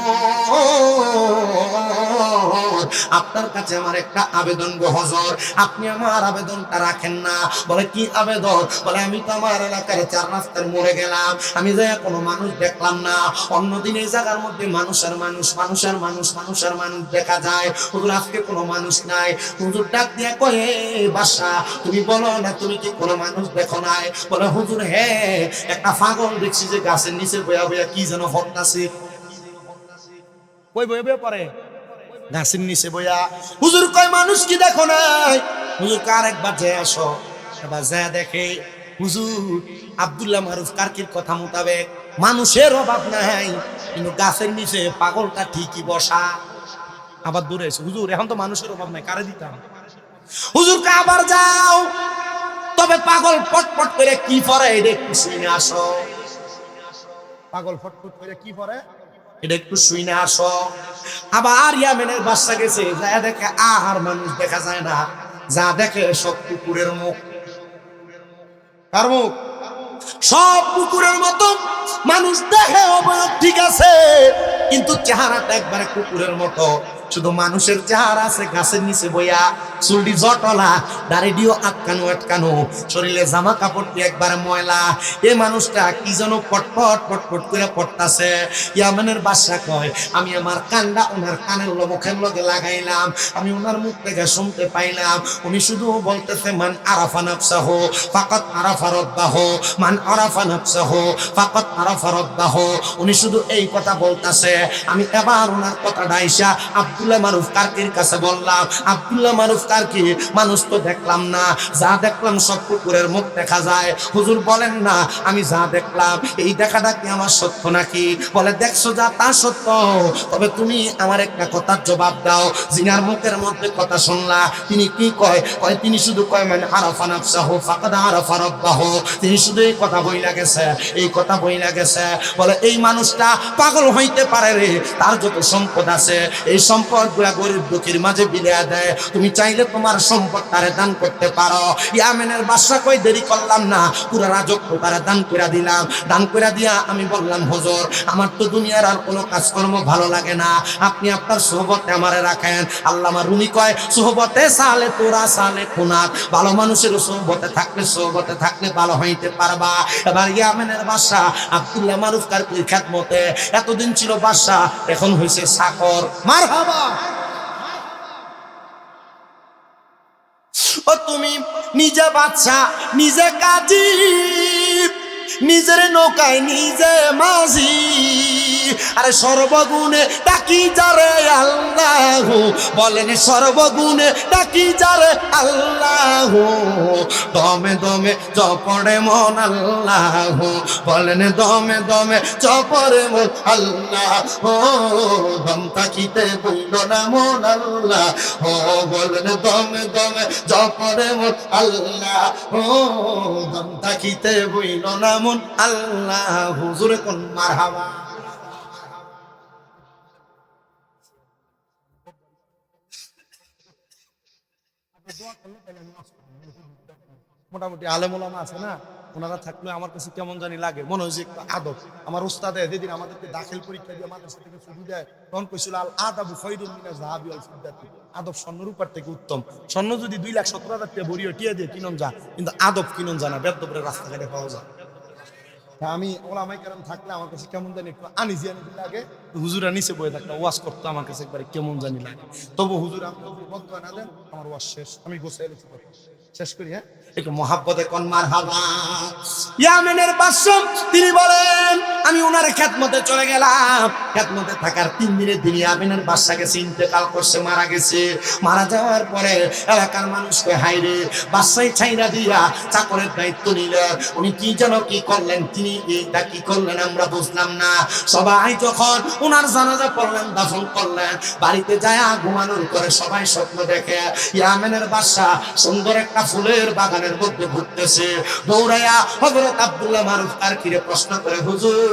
আপনার কাছে আমার একটা আবেদন গো হুজুর, আপনি আমার আবেদনটা রাখেন না। বলে কি আবেদন? বলে আমি তো আমার এলাকার 4 রাস্তার মোড়ে গেলাম, আমি যাই কোনো মানুষ দেখলাম না। অন্যদিন এই জায়গার মধ্যে মানুষের মানুষ মানুষের মানুষ মানুষের মানুষ দেখা যায়, হুজুর আজকে কোনো মানুষ নাই। হুজুর ডাক দিয়া কয়ে বাসা তুমি বলো না তুমি কি কোনো মানুষ দেখো নাই? বলে হুজুর হ্যাঁ, একটা পাগল দেখছি যে গাছের নিচে বয়া বয়া কি যেন হরতাছে। কই বয়া বয়া পড়ে? গাছের নিচে বইয়া। হুজুর কয় মানুষ কি দেখো নাই? হুজুর আরেকবার যে আসো। এবার যা দেখে হুজুর আব্দুল্লাহ মারুফ কারকির কথা মোতাবেক মানুষের অভাব নাই, কিন্তু গাছের নিচে পাগলটা ঠিকই বসা। আবার দূরে এসে হুজুর এখন তো মানুষের অভাব নাই, কারে দিতাম? হুজুরকে আবার যাও, তবে পাগল পটপট করে কি পরে এটা একটু শুনে আসো। পাগল ফটফট করে কি পরে এটা একটু শুনে আসো। আবার ইয়ামেনের বাদশা গেছে, যা দেখে আর মানুষ দেখা যায় না, যা দেখে সব কুকুরের মুখ। কার মুখ? সব কুকুরের মতো মানুষ দেখে অবয়ব ঠিক আছে, কিন্তু চেহারাটা একবারে কুকুরের মতো। শুধু মানুষের চেহারা আছে গাছের নিচে বইয়া, চুলটি জটলা, দাড়িটিও আটকানো আটকানো, শরীরে জামা কাপড়টি একবারে ময়লা। এই মানুষটা কি যেন পটপট পটপট করে পড়তাছে। ইয়ামেনের বাদশা কয়, আমি আমার কানটা ওনার কানের মুখের লগে লাগাইলাম, আমি ওনার মুখ থেকে শুনতে পাইলাম উনি শুধু বলতেছে মান আরাফা নাফসাহু ফাকাত আরাফা রাব্বাহু, মান আরাফা নাফসাহু ফাকাত আরাফা রাব্বাহু। উনি শুধু এই কথা বলতাছে। আমি এবার ওনার কথাটা আইসা আব্দুল্লাহ মারুফ কারকির কাছে বললাম, আব্দুল্লাহ মারুফ কারকি, মানুষ তো দেখলাম না, যা দেখলাম সব কুকুরের মুখ দেখা যায়। হুজুর বলেন না আমি যা দেখলাম এই দেখাটা কি আমার সত্য নাকি? বলে দেখছো যা তা সত্য, তবে তুমি আমার একটা কথার জবাব দাও। জিনার মুখের মধ্যে কথা শুনলা, তিনি কি কয়? কয় তিনি শুধু কয় মানে আরাফা নাফসাহু ফাকাদ আরাফা রাব্বাহু। তিনি শুধু এই কথা বইলা গেছে, এই কথা বইলা গেছে। বলে এই মানুষটা পাগল হইতে পারে রে, তার যত সম্পদ আছে এই সম্পদ গুলা গরিব দুঃখীর মাঝে বিলিয়া দেয়। তুমি চাইলে তোমার সম্পদ তারে দান করতে পারো। ইয়ামেনের বাদশা কই দেরি করলাম না, পুরো রাজত্ব তারে দান করে দিলাম। দান করে দিয়া আমি বললাম, হুজুর আমার তো দুনিয়ার আর কোনো কাজকর্ম ভালো লাগে না, আপনি আপনার সোহবতে আমারে রাখেন। আল্লামা রুমি কয়, সোহবতে সালে তোরা সালে খুনাত, ভালো মানুষের সোহবতে থাকলে ভালো হইতে পারবা। এবার ইয়ামেনের বাদশা আব্দুল্লাহ মারুফ কারকির খেদমতে এতদিন ছিল বাদশা, এখন হইছে চাকর। মারহাবা। ও তুমি নিজে বাদশা, নিজে কাজী, নিজের নৌকায় নিজে মাঝি, আরে সর্বগুণে ডাকি যারে আল্লাহ, বলেন সর্বগুণে ডাকি যারে আল্লাহ, দমে দমে জপড়ে মন আল্লাহ, বলেন দমে দমে জপড়ে মন আল্লাহ, ও দম থাকিতে বইল না মন আল্লাহ, ও বলেন দমে দমে জপড়ে মন আল্লাহ, ও দম থাকিতে বইল না মন আল্লাহ। হুজুরে কোন মারহাবা। মোটামুটি আলেম ওলামা আছে না, ওনারা থাকলে আমার কাছে কেমন জানি লাগে, মনে হয় যে একটু আদব। আমার উস্তাদে যেদিন আমাদেরকে দাখিল পরীক্ষা দিয়ে মাদ্রাসা থেকে ছুটি দেয়, তখন কইছিল আল আদাবু খায়রুম মিনাজ যাহাবি ওয়াল ফিদ্দাতি, আদব স্বর্ণরূপার থেকে উত্তম। স্বর্ণ যদি 2,17,000 টাকা ভরি টিয়া দিয়ে কিনন যা, কিন্তু আদব কিনন জানা বেদবরে রাস্তাঘাটে পাওয়া যায়। আমি ওলামাই কেরাম থাকলে আমার কাছে কেমন জানি একটু আনিজি লাগে। হুজুরা নিচে বয়ে থাকলে ওয়াজ করতো আমার কাছে একবারে কেমন জানি লাগে। তবু হুজুর আপনি বদয়া না দেন, আমার ওয়াজ শেষ, আমি গোছাই শেষ করি। হ্যাঁ, একটু মহাব্বতে কোন মারহাবা। ইয়ামেনের বাদশা তিনি বলেন, আমি ওনার খেদমতে চলে গেলাম। খেদমতে থাকার 3 দিনের দিন ইয়ামেনের বাদশা গেছে, ইন্তেকাল করছে, মারা গেছে। মারা যাওয়ার পরে এলাকার মানুষকে হাইরে বাদশাই ছাইরা দিয়া চাকরের দায়িত্ব নিলেন। উনি কি যেন কি করলেন, তিনি এইটা কি করলেন আমরা বুঝলাম না। সবাই যখন ওনার জানাজা পড়লেন, দাফন করলেন, বাড়িতে যায় ঘুমানোর করে সবাই স্বপ্ন দেখে ইয়ামেনের বাদশা সুন্দর একটা ফুলের বাগানের মধ্যে ঘুরতেছে। দৌড়াইয়া হযরত আব্দুল্লাহ মারুফ কারকিরে প্রশ্ন করে, হুজুর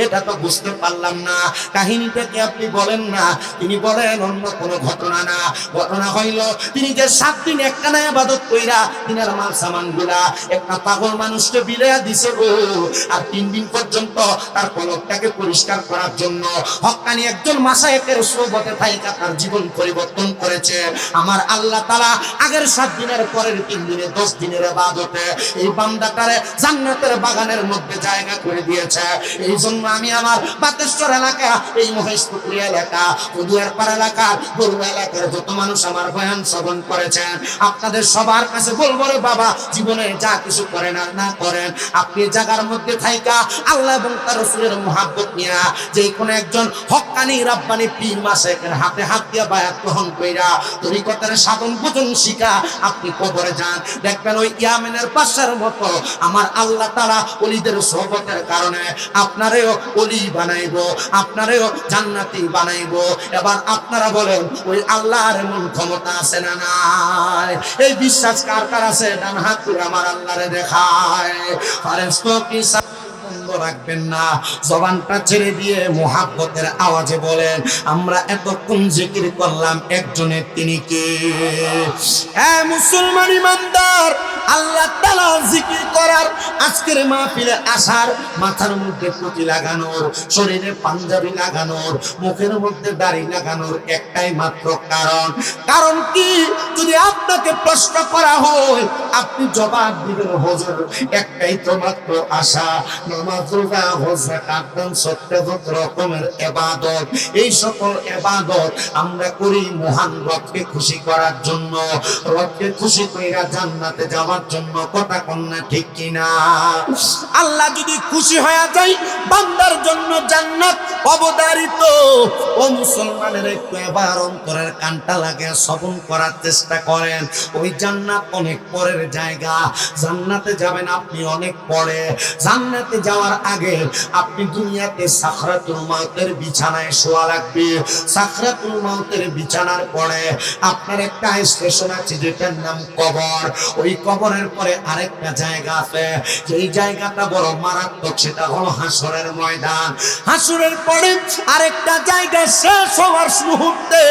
এটা তো বুঝতে পারলাম না, কাহিনীটা কি আপনি বলেন না? তিনি বলেন অন্য কোনো ঘটনা না, ঘটনা হইল তিনি যে 7 দিন একটানা ইবাদত কইরা তিনার মাল সামান গুলা একটা পাগল মানুষকে বিলাইয়া দিছে গো। আর 3 দিন পর্যন্ত তার কলবটাকে পরিষ্কার করার জন্য হক্কানি একজন মাশায়েখের সোহবতে থাইকা তার জীবন পরিবর্তন করেছে। আমার আল্লাহ তাআলা আগের 7 দিনের পরের 3 দিনে 10 দিনের ইবাদতে এই বান্দাটারে জান্নাতের বাগানের মনের মধ্যে জায়গা করে দিয়েছে। এই জন্য আমি আমার বাতেশ্বর এলাকা, এই মহেশপুকুর এলাকা, দুয়ারপাড় এলাকা, বড়ুয়া এলাকার যত মানুষ আমার বয়ান শ্রবণ করেছেন, আপনাদের সবার কাছে বলবো রে বাবা, জীবনে যা কিছু করেন আর না করেন, আপনি জায়গার মধ্যে থাইকা আল্লাহ এবং তার রাসূলের মুহাব্বত নিয়া যে কোন একজন হক্কানি রাব্বানি পীর মাশায়েখের হাতে হাত দিয়া বায়াত গ্রহণ কইরা তরিকতের সাধন ভজন শিখা আপনি কবরে যান, দেখবেন ওই ইয়ামেনের বাদশার মতো আমার আল্লাহ তাআলা ওলিদের সোহবতের কারণে আপনারেও ওলি বানাইবো, আপনারেও জান্নাতি বানাইবো। এবার আপনারা বলেন ওই আল্লাহর এমন ক্ষমতা আছে না নাই? এই বিশ্বাস কার কার আছে? ডান হাত তুলে আমার আল্লাহরে দেখায়। ফারেস্তো কি বন্ধ রাখবেন না, জবানটা ছেড়ে দিয়ে মুহাব্বতের আওয়াজে বলেন, আমরা এতক্ষণ জিকির করলাম একজনের, তিনি কে? মুসলমান ইমানদার, আল্লাহ তাআলা জিকির করার, আজকের মাহফিলে আসার, মাথার মধ্যে টুপি লাগানোর, শরীরে পাঞ্জাবি লাগানোর, মুখের মধ্যে দাড়ি লাগানোর একটাই মাত্র কারণ কি? যদি আপনাকে প্রশ্ন করা হয় আপনি জবাব দিবেন, হুজুর একটাই তো মাত্র আশা, নামাজ, রোজা, হজ, যাকাত, দান, সদকা, যত রকমের ইবাদত, এই সকল ইবাদত আমরা করি মহান রবকে খুশি করার জন্য, রবকে খুশি কইরা জান্নাতে যাওয়ার জন্য। কথা কন্যা ঠিক কিনা? আল্লাহ যদি খুশি হয়ে যায় বান্দার জন্য জান্নাত অবধারিত। ও মুসলমানের একটু এবার অন্তরের কানটা লাগে শ্রবণ করার চেষ্টা করেন। ওই জান্নাত অনেক পরের জায়গা, জান্নাতে যাবেন আপনি অনেক পরে। জান্নাতে যাওয়ার আগে আপনি দুনিয়াতে সাকরাতুল মাউতের বিছানায় শোয়া লাগবে। সাকরাতুল মাউতের বিছানার পরে আপনার একটা স্টেশন আছে যেটার নাম কবর। ওই কবরের পরে আরেকটা জায়গা আছে, যেই জায়গাটা বড় মারাত্মক, সেটা হলো হাসরের ময়দান। হাসরের পরে আরেকটা জায়গা শেষ হওয়ার মুহূর্তে,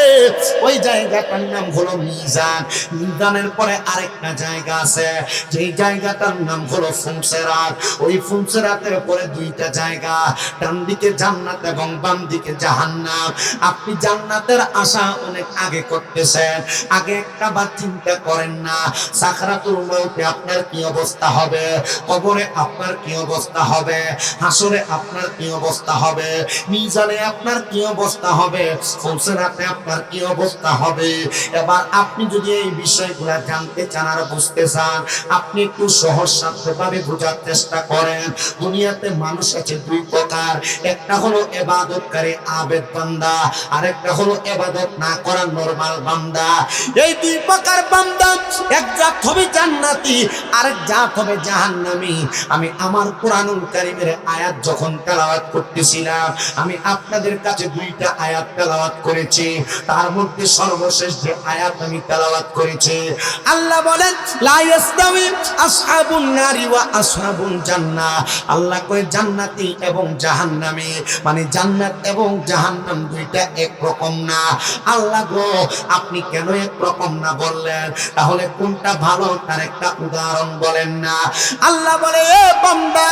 ওই জায়গাটার নাম হলো মিজান। মিজানের পরে আরেকটা জায়গা আছে, যেই জায়গাটার নাম হলো ফুনসেরাত। ওই ফুনসেরাতের পরে দুইটা জায়গা, ডান দিকে জান্নাত এবং বাম দিকে জাহান্নাম। আপনি জান্নাতের আশা অনেক আগে করতেছেন, আগে একটা বার চিন্তা করেন না সাকরাতুল মউতে আপনার কি অবস্থা হবে, কবরে আপনার কি অবস্থা হবে, হাসরে আপনার কি অবস্থা হবে, মিজানে আপনার কি অবস্থা হবে, ফুনসেরাতে আপনার কি অবস্থা হবে। এবার আপনি যদি এই বিষয়গুলো জানতে চান আর বুঝতে চান, আপনি একটু সহজ সাধ্যভাবে বোঝার চেষ্টা করেন। দুনিয়াতে মানুষ আছে দুই প্রকার, একটা হলো ইবাদতকারী আবেদ বান্দা, আরেকটা হলো ইবাদত না করা নরমাল বান্দা। এই দুই প্রকার বান্দা, এক জাত হবে জান্নাতি, আরেক জাত হবে জাহান্নামী। আমি আমার কোরআনুল কারীমের আয়াত যখন তেলাওয়াত করতেছিলাম, আমি আপনাদের কাছে দুইটা আয়াত তেলাওয়াত করেছি। তার মধ্যে সর্বশেষ যে আয়াত আমি তেলাওয়াত করেছি, আল্লাহ বলেন লা ইয়াস্তাওয়ি আসহাবুন নারি ওয়া আসহাবুল জান্নাহ। আল্লাহ কয় জান্নাতি এবং জাহান্নামী, মানে জান্নাত এবং জাহান্নাম দুইটা এক রকম না। আল্লাহ গো, আপনি কেন এক রকম না বললেন? তাহলে কোনটা ভালো তার একটা উদাহরণ বলেন না। আল্লাহ বলে, এ বান্দা,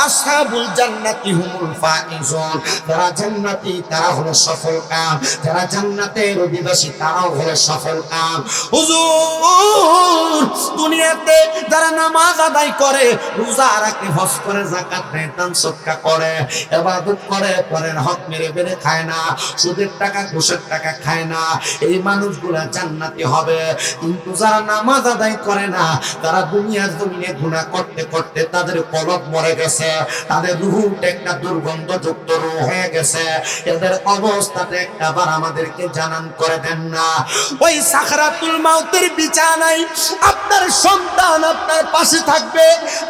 আসহাবুল জান্নাতি হুমুল ফাইজুন, যারা জান্নাতি তারা হলো সফলকাম, যারা জান্নাতের অধিবাসী তারাও হলো সফলকাম। হুজুর, দুনিয়াতে যারা নামাজ আদায় করে, রোজা রাখে, হজ করে, যাকাত দেয়, দান সদকা করে, ইবাদত করে, পরের হক মেরে মেরে খায় না, সুদের টাকা ঘুষের টাকা খায় না, এই মানুষগুলা জান্নাতি হবে। কিন্তু যারা নামাজ আদায় করে না, তারা দুনিয়ার জমিনে গুনাহ করতে করতে তাদের কলব মরে গেছে, তাদের রূহটা একটা দুর্গন্ধযুক্ত রূহ হয়ে গেছে। এদের অবস্থাটা একবার আমাদেরকে জানান করে দেন না। ওই সাকরাতুল মাউতের বিছানায় আপনার সন্তান আপনার পাশে থাকবে,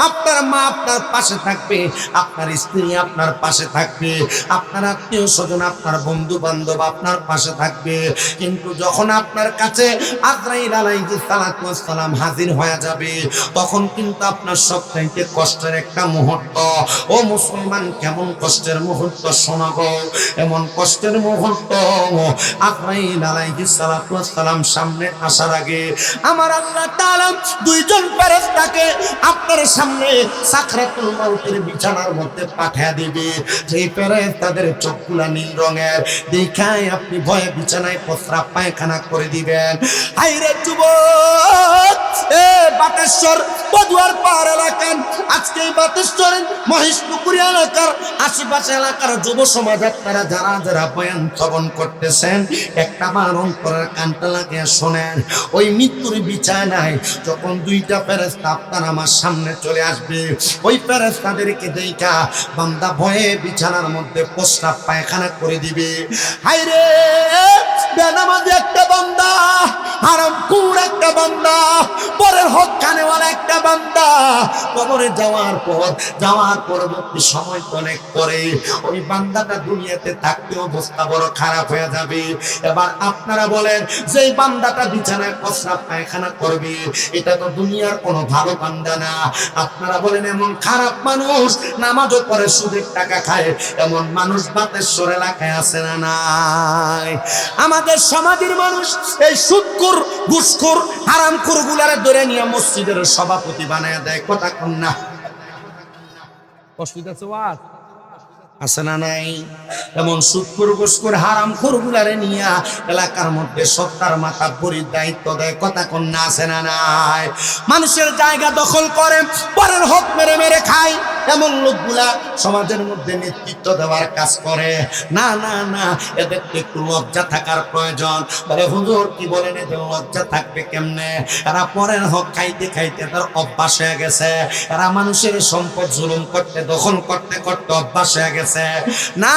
আপনার মা আপনার পাশে থাকবে, আপনার স্ত্রী আপনার পাশে থাকবে, আপনার আত্মীয় স্বজন, আপনার বন্ধু বান্ধব আপনার পাশে থাকবে। কিন্তু যখন আপনার কাছে আজরাইল আলাইহিস সালাতু ওয়াস সালাম হাজির হয়ে যাবে, তখন কিন্তু আপনার সবচাইতে কষ্টের একটা মুহূর্ত। ও মুসলমান, কেমন কষ্টের মুহূর্ত শোনাবো? এমন কষ্টের মুহূর্ত, আজরাইল আলাইহিস সালাতু ওয়াস সালাম সামনে আসার আগে আমার আল্লাহ তাআলা দুইজন ফেরেশতাকে আপনার সামনে সাকরাতুল মাউতের বিছানার মধ্যে পাঠিয়ে দিবে। যেই ফেরেশতাদের চোখগুলা নীল রঙের, দেখায় আপনি ভয়ে বিছানায় প্রস্রাব পায়খানা করে দিবেন। হায়রে যুবক, এ বাতেশ্বর বদুয়ার পাহাড় এলাকার, আজকে এই বাতেশ্বরের মহেশপুকুরি এলাকার আশেপাশে এলাকার যুব সমাজ আপনারা যারা যারা বয়ান শ্রবণ করতেছেন, একটা বার অন্তরের কানটা লাগিয়ে শোনেন। ওই মৃত্যুর বিছানায় যখন দুইটা ফেরেশতা আপনার আমার সামনে চলে আসবে, ওই ফেরেশতাদেরকে দেখা বান্দা ভয়ে বিছানার মধ্যে প্রস্রাব পায়খানা করে দিবে। হায়রে বেনামাজি একটা বান্দা, হারামখোর একটা বান্দা, পরের হক খানেওয়ালা একটা বান্দা, কবরে যাওয়ার পরবর্তী সময় অনেক পরে ওই বান্দাটা দুনিয়াতে থাকতে অবস্থা বড় খারাপ হয়ে যাবে। এবার আপনারা বলেন, যেই বান্দাটা বিছানায় প্রস্রাব পায়খানা করবে, এটা তো দুনিয়ার কোনো ভালো বান্দা না। আপনারা বলেন, এমন খারাপ মানুষ নামাজও পড়ে সুদের টাকা খায়, এমন মানুষ বাতেশ্বর এলাকায় আছে না নাই? আমাদের সমাজের মানুষ এই সুদখোর, ঘুষখোর, হারামখোর গুলারে ধরে নিয়ে মসজিদের সভাপতি বানায় দেয়। কথা কোন না? অসুবিধা আছে না নাই? এমন সুদখোর, ঘুষখোর, হারামখোর গুলারে নিয়ে এলাকার মধ্যে সত্তার মাতাব্বরির দায়িত্ব দেয়। কথা কোন না? আছে না নাই? মানুষের জায়গা দখল করে পরের হক মেরে মেরে খায়, এমন লোকগুলা সমাজের মধ্যে নেতৃত্ব দেওয়ার কাজ করে। না না না, এদের একটু লজ্জা থাকার প্রয়োজন। বলে হুজুর কি বলেন, এদের লজ্জা থাকবে কেমনে? এরা পরের হক খাইতে খাইতে তার অভ্যাস হয়ে গেছে। এরা মানুষের সম্পদ জুলুম করতে, দখল করতে করতে অভ্যাস হয়ে গেছে। না,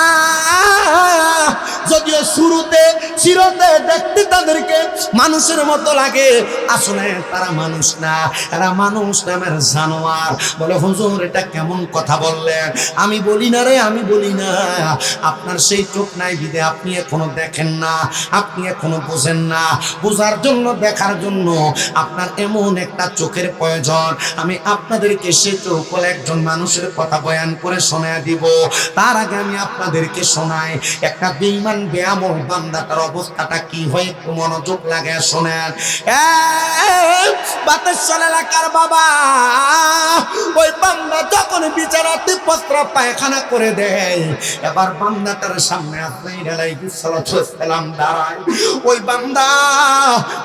যদিও শুরুতে চিরতে দেখতে তাদেরকে মানুষের মতো লাগে, আসলে তারা মানুষ না, এরা মানুষ নামের জানোয়ার। বলে হুজুর এটা কেমন কথা বললেন? আমি বলি না রে, আমি বলি না। আপনার সেই চোখ নাই বিদে আপনি এখনো দেখেন না, আপনি এখনো বোঝেন না। বোঝার জন্য, দেখার জন্য আপনার এমন একটা চোখের প্রয়োজন। আমি আপনাদেরকে সেই চোখ বলে একজন মানুষের কথা বয়ান করে শোনায় দিব। তার আগে আমি আপনাদেরকে শোনাই একটা বেঈমান বেআমল বান্দাটার অবস্থাটা কি হয়, একটু মনোযোগ লাগে শোনেন। বাতেশ্বর এলাকার বাবা, ওই বান্দা যখন বিচারাতে প্রস্রাব পায়খানা করে দেয়, এবার বান্দাটার সামনে আজরাইল আলাইহিস সালাম দাঁড়ায়। ওই বান্দা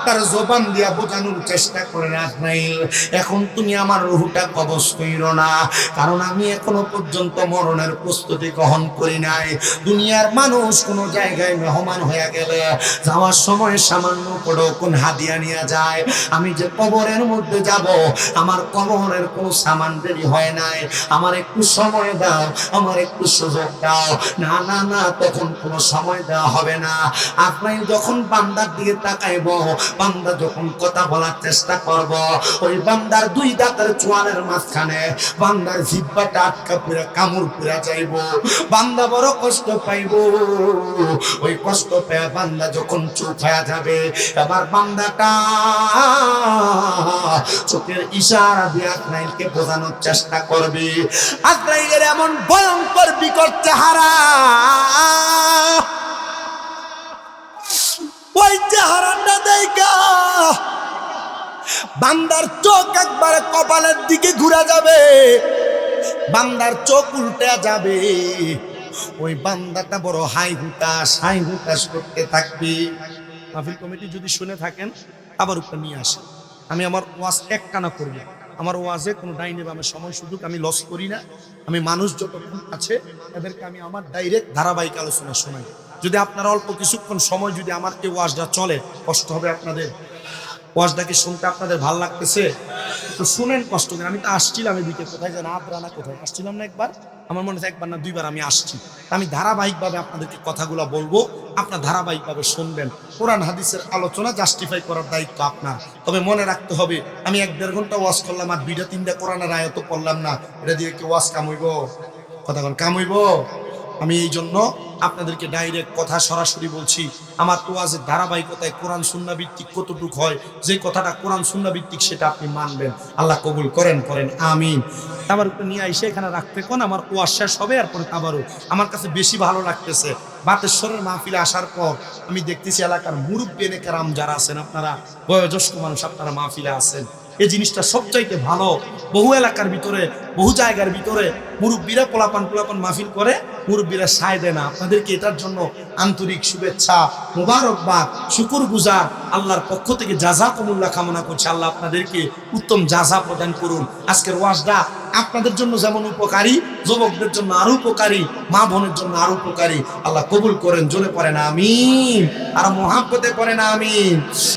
তার জবান দিয়া বোঝানোর চেষ্টা করে, আজরাইল এখন তুমি আমার রূহটা কবজ কইরো না, কারণ আমি এখনো পর্যন্ত মরণের প্রস্তুতি গ্রহণ করি নাই। দুনিয়ার মানুষ কোনো জায়গায় মেহমান হয়ে গেলে যাওয়ার সময় সামান্য করে কোন হাদিয়া নিয়ে যায়। আমি যে কবরের মধ্যে যাব, আমার কবরের কোনো সামান দেরি হয় নাই, আমার একটু সময় দাও, আমার একটু সুযোগ দাও। না না না, তখন কোনো সময় দেওয়া হবে না। আজরাইল যখন বান্দার দিকে তাকাইব, বান্দা যখন কথা বলার চেষ্টা করব, ওই বান্দার দুই দাঁতের চোয়ালের মাঝখানে বান্দার জিহ্বাটা আটকা পুরা কামড় পুরা যাইব। বান্দা বড় কষ্ট পাইব। ওই কষ্ট পেয়ে বান্দা যখন চুপ হয়ে যাবে, এবার বান্দাটা চোখের ইশারা দিয়ে আজরাইলকে বোঝানোর চেষ্টা করবে। আজরাইলের এমন ভয়ঙ্কর বিকট চেহারা, ওই চেহারাটা দেখা বান্দার চোখ একবারে কপালের দিকে ঘুরে যাবে, বান্দার চোখ উল্টে যাবে। ওই বান্দাটা বড় হাই হুতাশ করতে থাকবে। মাহফিল কমিটি যদি শুনে থাকেন, আবার উপরে নিয়ে আসে। আমি আমার ওয়াজ একটানা করব। আমার ওয়াজে কোনো ডাইনে বামে সময় সুযোগ আমি লস করি না। আমি মানুষ যতক্ষণ আছে এদেরকে আমি আমার ডাইরেক্ট ধারাবাহিক আলোচনা শোনাই। যদি আপনারা অল্প কিছুক্ষণ সময় যদি আমার এই ওয়াজটা চলে, কষ্ট হবে আপনাদের। ওয়াজটাকে শুনতে আপনাদের ভালো লাগতেছে তো শুনেন, কষ্ট করে। আমি তো আসছিলাম এদিকে, কোথায় যেন আদ্রানা, কোথায় আসছিলাম না একবার, আমার মনে হয় একবার না দুইবার আমি আসছি। আমি ধারাবাহিকভাবে আপনাদেরকে কথাগুলো বলবো, আপনার ধারাবাহিকভাবে শুনবেন। কোরআন হাদিসের আলোচনা জাস্টিফাই করার দায়িত্ব আপনার। তবে মনে রাখতে হবে, আমি 1-1.5 ঘন্টা ওয়াজ করলাম আর 2-3টা কোরআনের আয়াত পড়লাম না, এটা দিয়ে কি ওয়াজ কামইব? কথা কোন কামইব? আমি এই জন্য আপনাদেরকে ডাইরেক্ট কথা সরাসরি বলছি। আমার ওয়াজের ধারাবাহিকতায় কোরআন সুন্নাহ ভিত্তিক কতটুকু হয়, যে কথাটা কোরআন সুন্নাহ ভিত্তিক সেটা আপনি মানবেন। আল্লাহ কবুল করেন আমিন। আমার উপরে নিয়ে এসে এখানে রাখতে কোন আমার ওয়াজ শেষ হবে, এরপরে আবারও আমার কাছে বেশি ভালো লাগতেছে। বাতেশ্বরের মাহফিলে আসার পর আমি দেখতেছি এলাকার মুরব্বী নেকেরাম যারা আছেন, আপনারা বয়োজ্যেষ্ঠ মানুষ, আপনারা মাহফিলে আছেন। এই জিনিসটা সবচাইতে ভালো। বহু এলাকার ভিতরে, বহু জায়গার ভিতরে মুরব্বীরা পোলাপান মাহফিল করে, মুরব্বীরা সায় দেয় না। আপনাদেরকে এটার জন্য আন্তরিক শুভেচ্ছা, মোবারকবাদ, শুকুর গুজার, আল্লাহর পক্ষ থেকে জাযাকুমুল্লাহ কামনা করছি। আল্লাহ আপনাদেরকে উত্তম জাযা প্রদান করুন। আজকের ওয়াজটা আপনাদের জন্য যেমন উপকারী, যুবকদের জন্য আরো উপকারী, মা বোনের জন্য আরো উপকারী। আল্লাহ কবুল করেন। জোরে পড়েন আমিন, আর মহাব্বতে পড়েন আমিন।